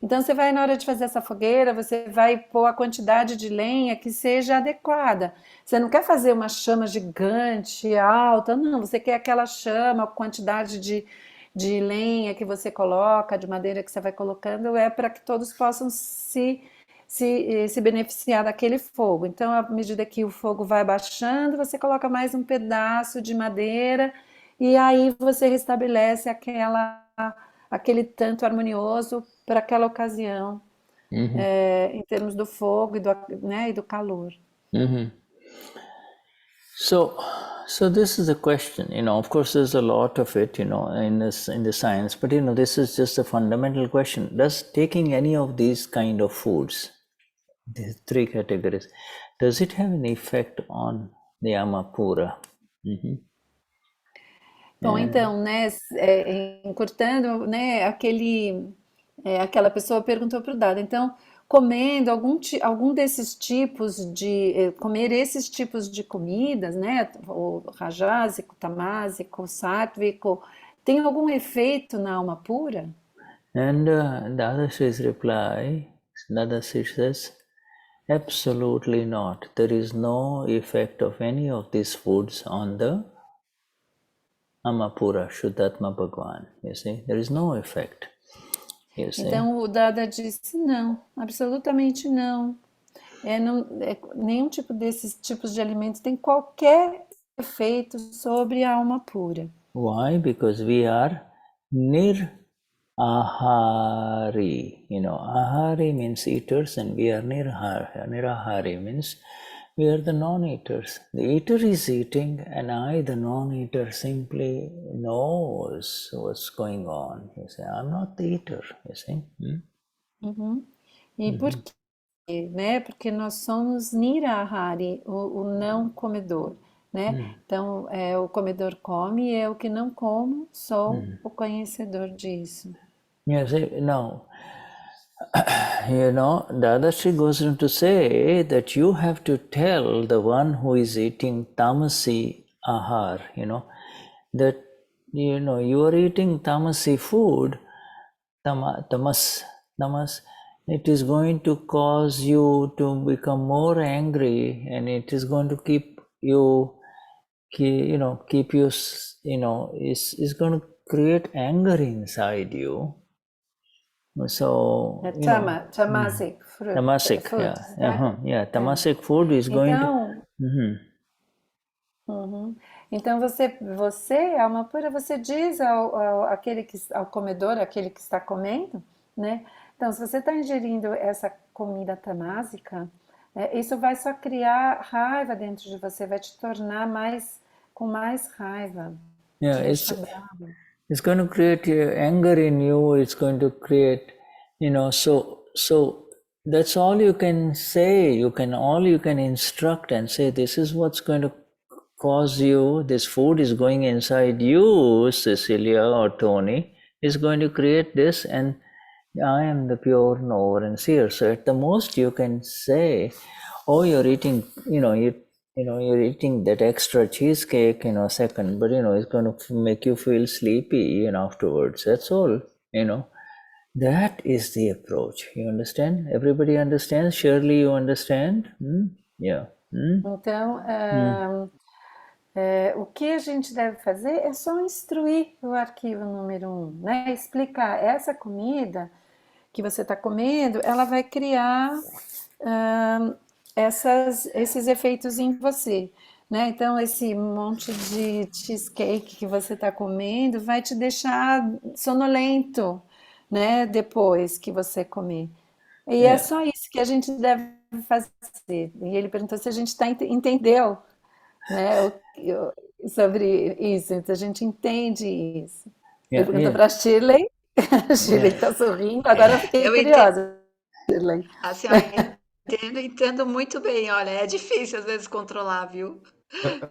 Então você vai, na hora de fazer essa fogueira, você vai pôr a quantidade de lenha que seja adequada. Você não quer fazer uma chama gigante, alta, não, você quer aquela chama, a quantidade de lenha que você coloca, de madeira que você vai colocando, é para que todos possam se beneficiar daquele fogo. Então, à medida que o fogo vai baixando, você coloca mais um pedaço de madeira e aí você restabelece aquele tanto harmonioso para aquela ocasião, em termos do fogo e do calor. So this is a question, of course there's a lot of it, in the science, but this is just a fundamental question. Does taking any of these kind of foods, these three categories, does it have an effect on the Amapura? Bom, então, né, encurtando, né, aquela pessoa perguntou para o Dada, então, comendo algum desses tipos comer esses tipos de comidas, né, o rajásico, tamásico, sátvico, tem algum efeito na alma pura? And Dadashri's reply, Dadashri says, absolutely not. There is no effect of any of these foods on the Amapura, Vishuddhatma Bhagwan. You see, there is no effect. You see? Então o Dada disse não, absolutamente não. Nenhum tipo desses tipos de alimentos tem qualquer efeito sobre a alma pura. Why? Because we are nirahari. Ahari means eaters and we are nirahari. Nirahari means We are the non-eaters. The eater is eating, and I, the non-eater, simply knows what's going on. You see, I'm not the eater, you see. Uhum. E por quê, né? Porque nós somos Nirahari, o não comedor, né? Então, o comedor come, eu que não como sou o conhecedor disso. You see, now, Dadashri goes on to say that you have to tell the one who is eating tamasi ahar, that, you are eating tamasi food, tamas, it is going to cause you to become more angry, and it is going to keep you, is going to create anger inside you. So, Tamasic tamasic, food, yeah, né? tamasic food is going to. Então você, alma pura, você diz ao comedor, aquele que está comendo, né? Então, se você está ingerindo essa comida tamásica, isso vai só criar raiva dentro de você, vai te tornar com mais raiva, Yeah, te deixar bravo. it's going to create anger in you. It's going to create, so that's all you can say. All you can instruct and say, this is what's going to cause you, this food is going inside you, Cecilia or Tony, is going to create this, and I am the pure knower and seer. So at the most you can say, oh, you're eating, you're eating that extra cheesecake in a second, but it's going to make you feel sleepy afterwards. That's all. That is the approach. You understand? Everybody understands? Surely you understand? Yeah. Então, o que a gente deve fazer é só instruir o arquivo número 1, né? Explicar essa comida que você está comendo, ela vai criar esses efeitos em você, né? Então, esse monte de cheesecake que você está comendo vai te deixar sonolento, né? Depois que você comer. E é só isso que a gente deve fazer. E ele perguntou se a gente entendeu, né, sobre isso. Então a gente entende isso. Ele perguntou para a Shirley. A Shirley está sorrindo. Agora eu fiquei curiosa, Shirley. Assim, eu entendo muito bem. Olha, é difícil às vezes controlar, viu?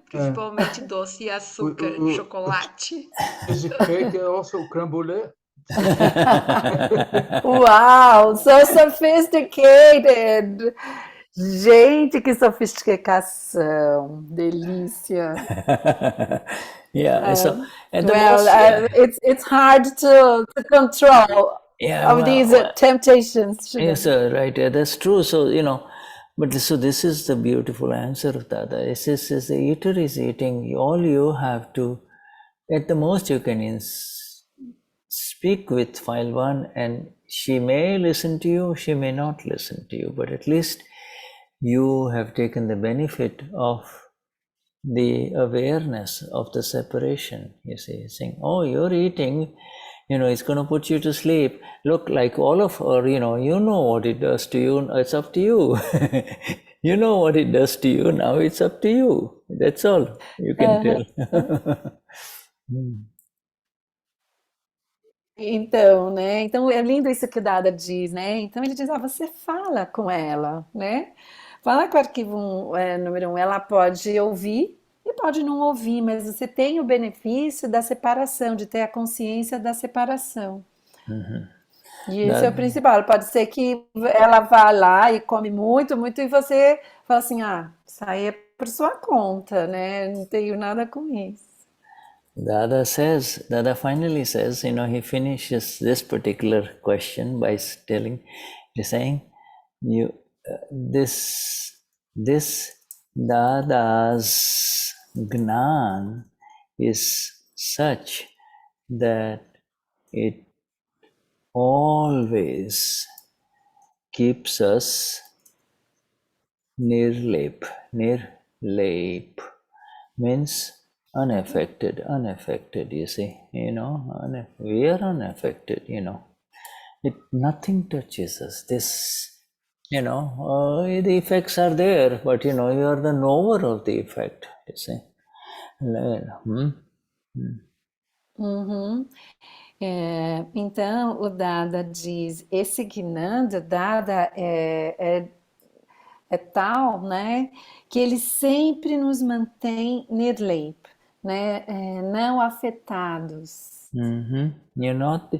Principalmente doce e açúcar, chocolate. Cheesecake é also creme brulee. Uau, so sophisticated! Gente, que sofisticação! Delícia! So and it's hard to control these temptations. Yes, right. That's true. So but so this is the beautiful answer of Dada. It says the eater is eating. All you have to, at the most, you can speak with file 1, and she may listen to you, she may not listen to you, but at least you have taken the benefit of the awareness of the separation. You see, saying, oh, you're eating, it's going to put you to sleep. Look, like all of her, you know what it does to you, it's up to you. You know what it does to you, now it's up to you. That's all you can tell. Então, né? Então é lindo isso que o Dada diz, né? Então ele diz, você fala com ela, né? Fala com o arquivo número 1, ela pode ouvir e pode não ouvir, mas você tem o benefício da separação, de ter a consciência da separação. E isso é o principal. Pode ser que ela vá lá e come muito, muito, e você fala assim, isso aí é por sua conta, né? Não tenho nada com isso. Dada finally says, he finishes this particular question by saying, this Dada's Gnan is such that it always keeps us nirlep means unaffected, you see, we are unaffected, nothing touches us. The effects are there, but you are the knower of the effect, you see. Uhum. Então, o Dada diz, esse Gnanda, Dada é tal, né, que ele sempre nos mantém nirleip, né, não afetados. You're not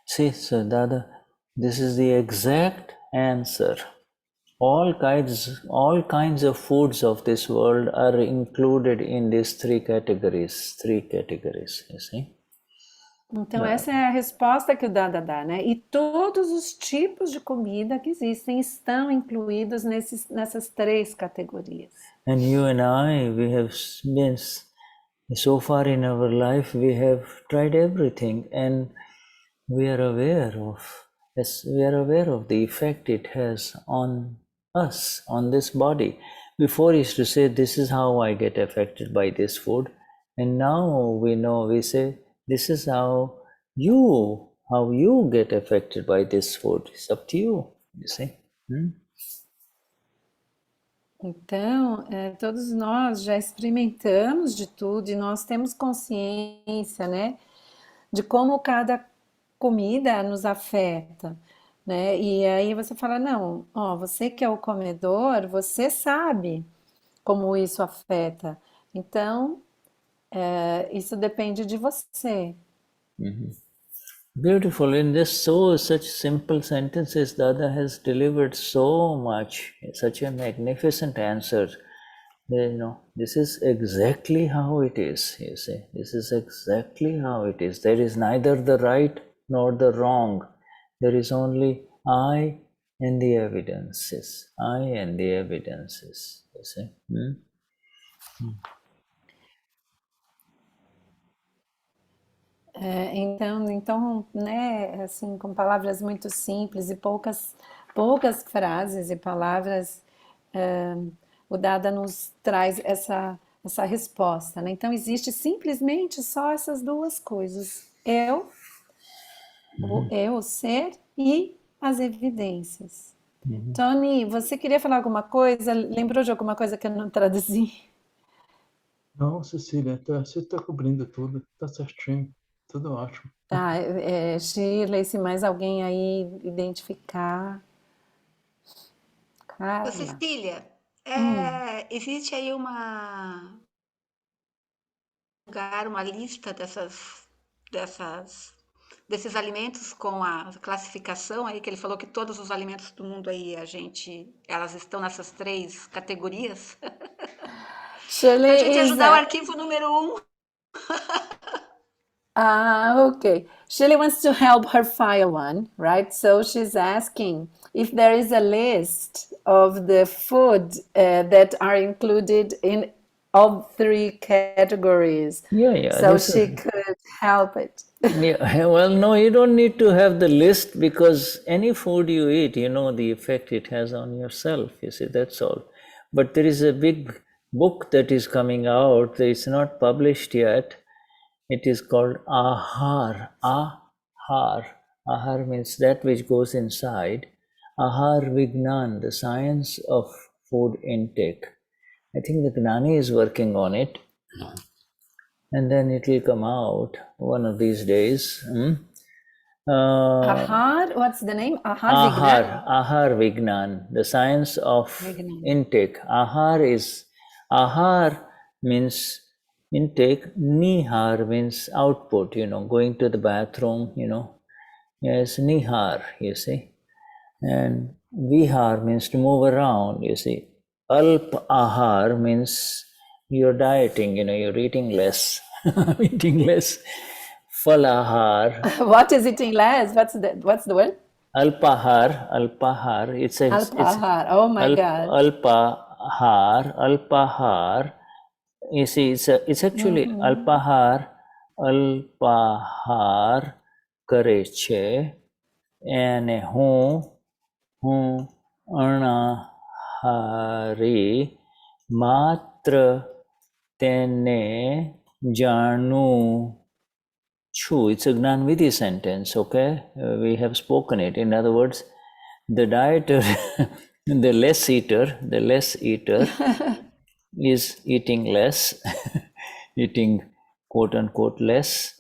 see, so Dada, this is the exact answer. All kinds of foods of this world are included in these three categories, you see. Então, essa é a resposta que o Dada dá, né? E todos os tipos de comida que existem estão incluídos nessas três categorias. And you and I, we have been, so far in our life, we have tried everything, and we are aware of the effect it has on us, on this body. Before he used to say, this is how I get affected by this food. And now we say, this is how you get affected by this food. It's up to you see. Então, todos nós já experimentamos de tudo e nós temos consciência, né, de como cada comida nos afeta, né? E aí você fala, não, ó, você que é o comedor, você sabe como isso afeta. Então, isso depende de você. Beautiful. In such simple sentences, Dada has delivered so much, such a magnificent answer. This is exactly how it is, you see. This is exactly how it is. There is neither the right nor the wrong. There is only I and the evidences. I and the evidences, you see. Então, né, assim, com palavras muito simples e poucas frases e palavras, o Dada nos traz essa resposta, né? Então, existe simplesmente só essas duas coisas: o ser e as evidências. Tony, você queria falar alguma coisa? Lembrou de alguma coisa que eu não traduzi? Não, Cecília, você está cobrindo tudo, está certinho, tudo ótimo. Tá, Shirley, se mais alguém aí identificar. Ô, Carla. Cecília, existe aí uma lista desses alimentos com a classificação aí, que ele falou que todos os alimentos do mundo aí, elas estão nessas três categorias? Shirley Pra gente is ajudar o arquivo número 1. okay. Shirley wants to help her file one, right? So she's asking if there is a list of the food that are included in all three categories. Yeah. So she could help it. Yeah, well, no, you don't need to have the list, because any food you eat, you know the effect it has on yourself, you see, that's all. But there is a big book that is coming out, it's not published yet. It is called Ahar. Ahar means that which goes inside. Ahar Vignan, the science of food intake. I think the Gnani is working on it. And then it will come out one of these days. Ahar, what's the name? Ahar Vignan, the science of intake. Ahar means intake, nihar means output, going to the bathroom, Yes, nihar, you see. And vihar means to move around, you see. Alp ahar means you're dieting, you're eating less. Eating less. Falahar. What is eating less? What's the word? Alpahar. It's Alpahar. Oh my God. Alpahar. You see, it's actually alpahar કરે છે અને હું અનાહારી માત્ર તેને જાણું છું. It's a Gnanvidhi sentence, okay? We have spoken it. In other words, the dieter, the less eater is eating less, eating quote unquote less.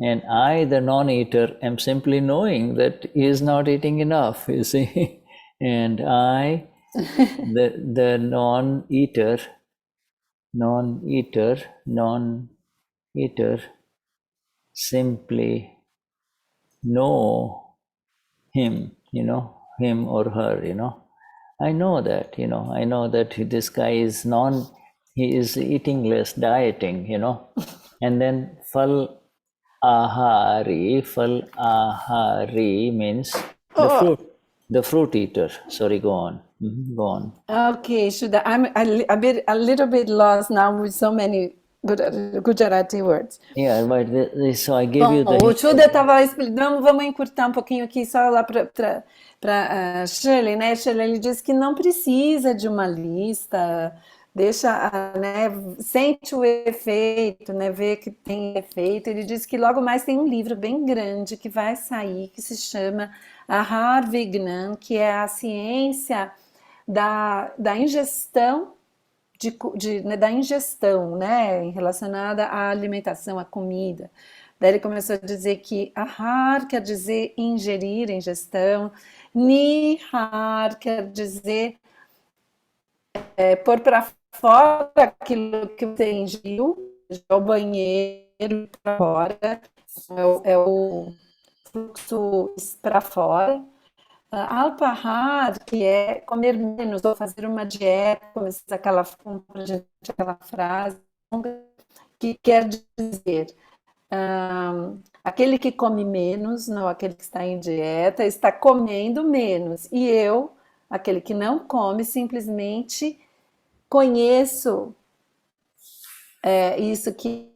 And I, the non-eater, am simply knowing that he is not eating enough, you see. And I, the non-eater, simply know him, him or her, I know that, I know that this guy is he is eating less, dieting, and then fal ahari means the fruit eater. Sorry, go on. Go on. Okay, Shuddha, I'm a little bit lost now with so many Gujarati words. Yeah, but so I gave you the... O Shuddha estava explicando, vamos encurtar um pouquinho aqui só lá para Shirley, né? Shirley, ele disse que não precisa de uma lista, deixa, né, sente o efeito, né, vê que tem efeito. Ele disse que logo mais tem um livro bem grande que vai sair, que se chama Akram Vignan, que é a ciência da ingestão, da ingestão, né, relacionada à alimentação, à comida. Daí ele começou a dizer que ahar quer dizer ingerir, ingestão, nihar quer dizer pôr para fora aquilo que você ingeriu, o banheiro para fora, é o fluxo para fora. Alpahar, que é comer menos, ou fazer uma dieta, começar aquela frase, que quer dizer aquele que come menos, não aquele que está em dieta, está comendo menos. E eu, aquele que não come, simplesmente conheço isso que...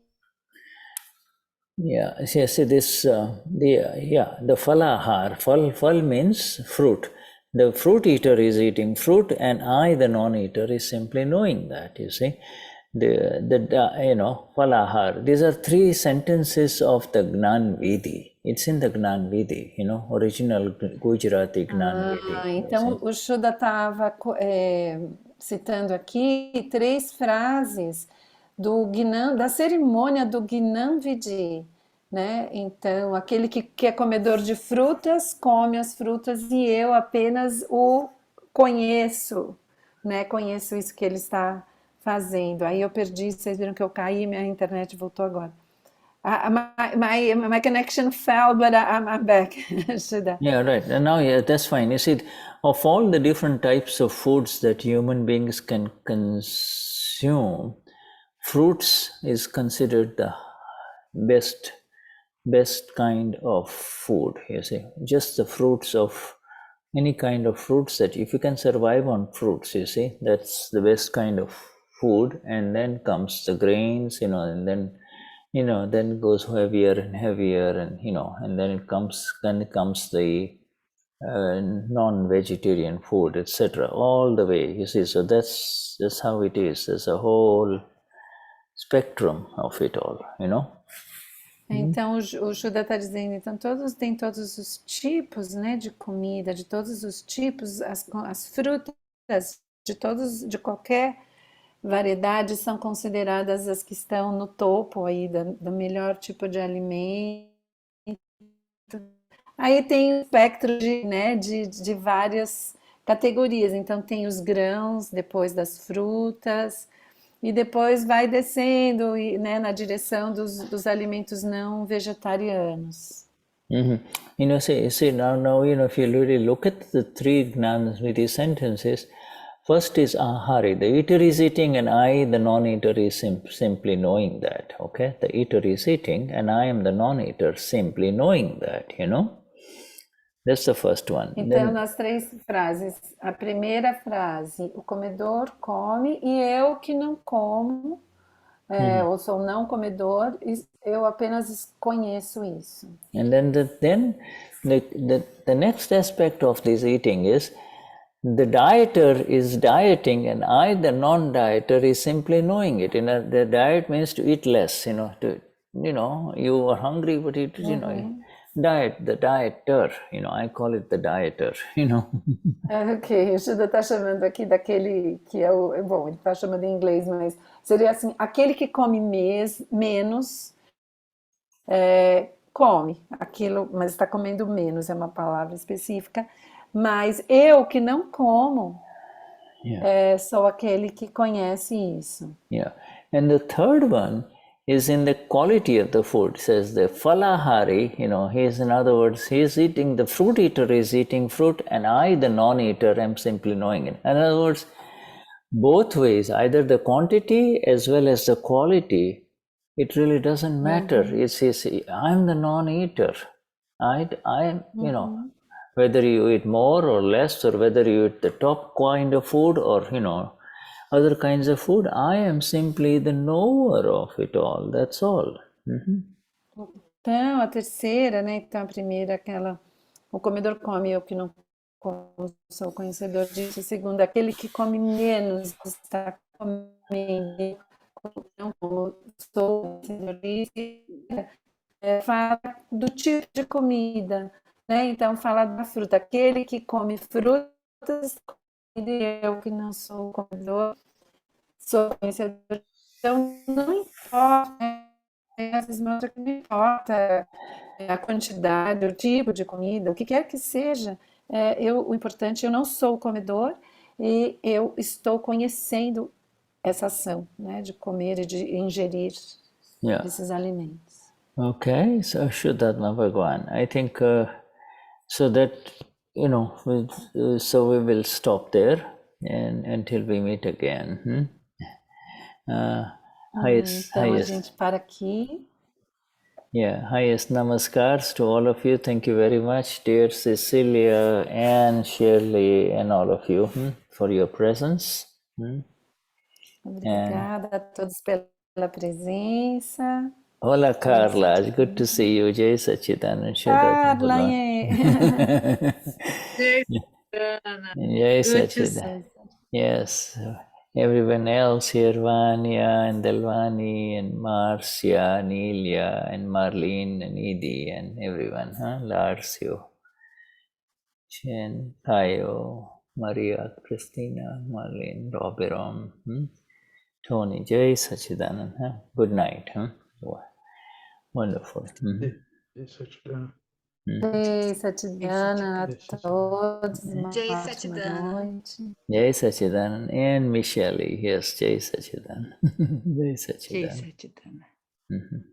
Yeah, see this, the falahar, fal means fruit. The fruit eater is eating fruit, and I, the non-eater, is simply knowing that, you see. Falahar, these are 3 sentences of the Gnani Vidi. It's in the Gnani Vidi, original Gujarati Gnani Vidi. Então o Shuddha estava citando aqui 3 frases da cerimônia do Gnani Vidi, né? Então, aquele que é comedor de frutas, come as frutas e eu apenas o conheço, né? Conheço isso que ele está fazendo. Aí eu perdi, vocês viram que eu caí e minha internet voltou agora. My connection fell, but I'm back. Yeah, right. And now, that's fine. You see, of all the different types of foods that human beings can consume, fruits is considered the best kind of food, you see. Just the fruits of any kind of fruits, that if you can survive on fruits, you see, that's the best kind of food. And then comes the grains, and then then goes heavier and heavier, and and then it comes the non-vegetarian food, etc., all the way, you see. So that's how it is. There's a whole spectrum of it all, Então o Shuddha está dizendo, então tem todos os tipos, né, de comida, de todos os tipos, as frutas de qualquer variedade são consideradas as que estão no topo aí do melhor tipo de alimento. Aí tem o espectro de várias categorias, então tem os grãos, depois das frutas, e depois vai descendo, né, na direção dos alimentos não vegetarianos. See now, if you really look at the 3 Gnani sentences, first is ahari, the eater is eating, and I, the non-eater, is simply knowing that, okay? The eater is eating, and I am the non-eater, simply knowing that, That's the first one. Então, nas 3 frases, a primeira frase, o comedor come e eu que não como, ou sou não comedor, eu apenas conheço isso. And then the next aspect of this eating is the dieter is dieting, and I, the non-dieter, is simply knowing it. The diet means to eat less, you are hungry, but the dieter, I call it the dieter, Ok, o Judas está chamando aqui daquele que é o. Bom, ele está chamando em inglês, mas seria assim: aquele que come menos, come aquilo, mas está comendo menos, é uma palavra específica. Mas eu que não como, sou aquele que conhece isso. Yeah. And the third one is in the quality of the food. It says the falahari, he's, in other words, he's eating, the fruit eater is eating fruit, and I, the non-eater, am simply knowing it. In other words, both ways, either the quantity as well as the quality, it really doesn't matter. It's I'm the non-eater. Whether you eat more or less, or whether you eat the top kind of food or, other kinds of food, I am simply the knower of it all. That's all. Então, a terceira, né? Então, a primeira, aquela, o comedor come, eu que não como, sou conhecedor disso. A segunda, aquele que come menos está comendo, não como, sou conhecedor disso. Fala do tipo de comida, né? Então, fala da fruta. Aquele que come frutas, e eu que não sou comedor, sou conhecedor. Então, não importa, às vezes mostra que não importa a quantidade, o tipo de comida, o que quer que seja. O importante, eu não sou comedor e eu estou conhecendo essa ação, né, de comer e de ingerir esses alimentos. Okay, so Vishuddhatma Bhagwan. I think so that so we will stop there and until we meet again. Então a gente para aqui. Yeah, highest namaskars to all of you. Thank you very much, dear Cecilia and Shirley and all of you for your presence. Obrigada a todos pela presença. Hola, Carla. It's good to see you. Jai Sachidanand. Carla, Jai Sachidanand. Yes. Everyone else here, Vanya and Delvani and Marcia, Nelia and Marlene and Edie and everyone, Larsio, Chen, Tayo, Maria, Christina, Marlene, Robirom, Tony, Jai Sachidanand. Good night. Wonderful. Jai Sachidanand. Jai Sachidanand a todos. Jai Sachidanand. Jai Sachidanand and Michelle. Yes, Jai Sachidanand. Jai Sachidanand. Jai Sachidanand.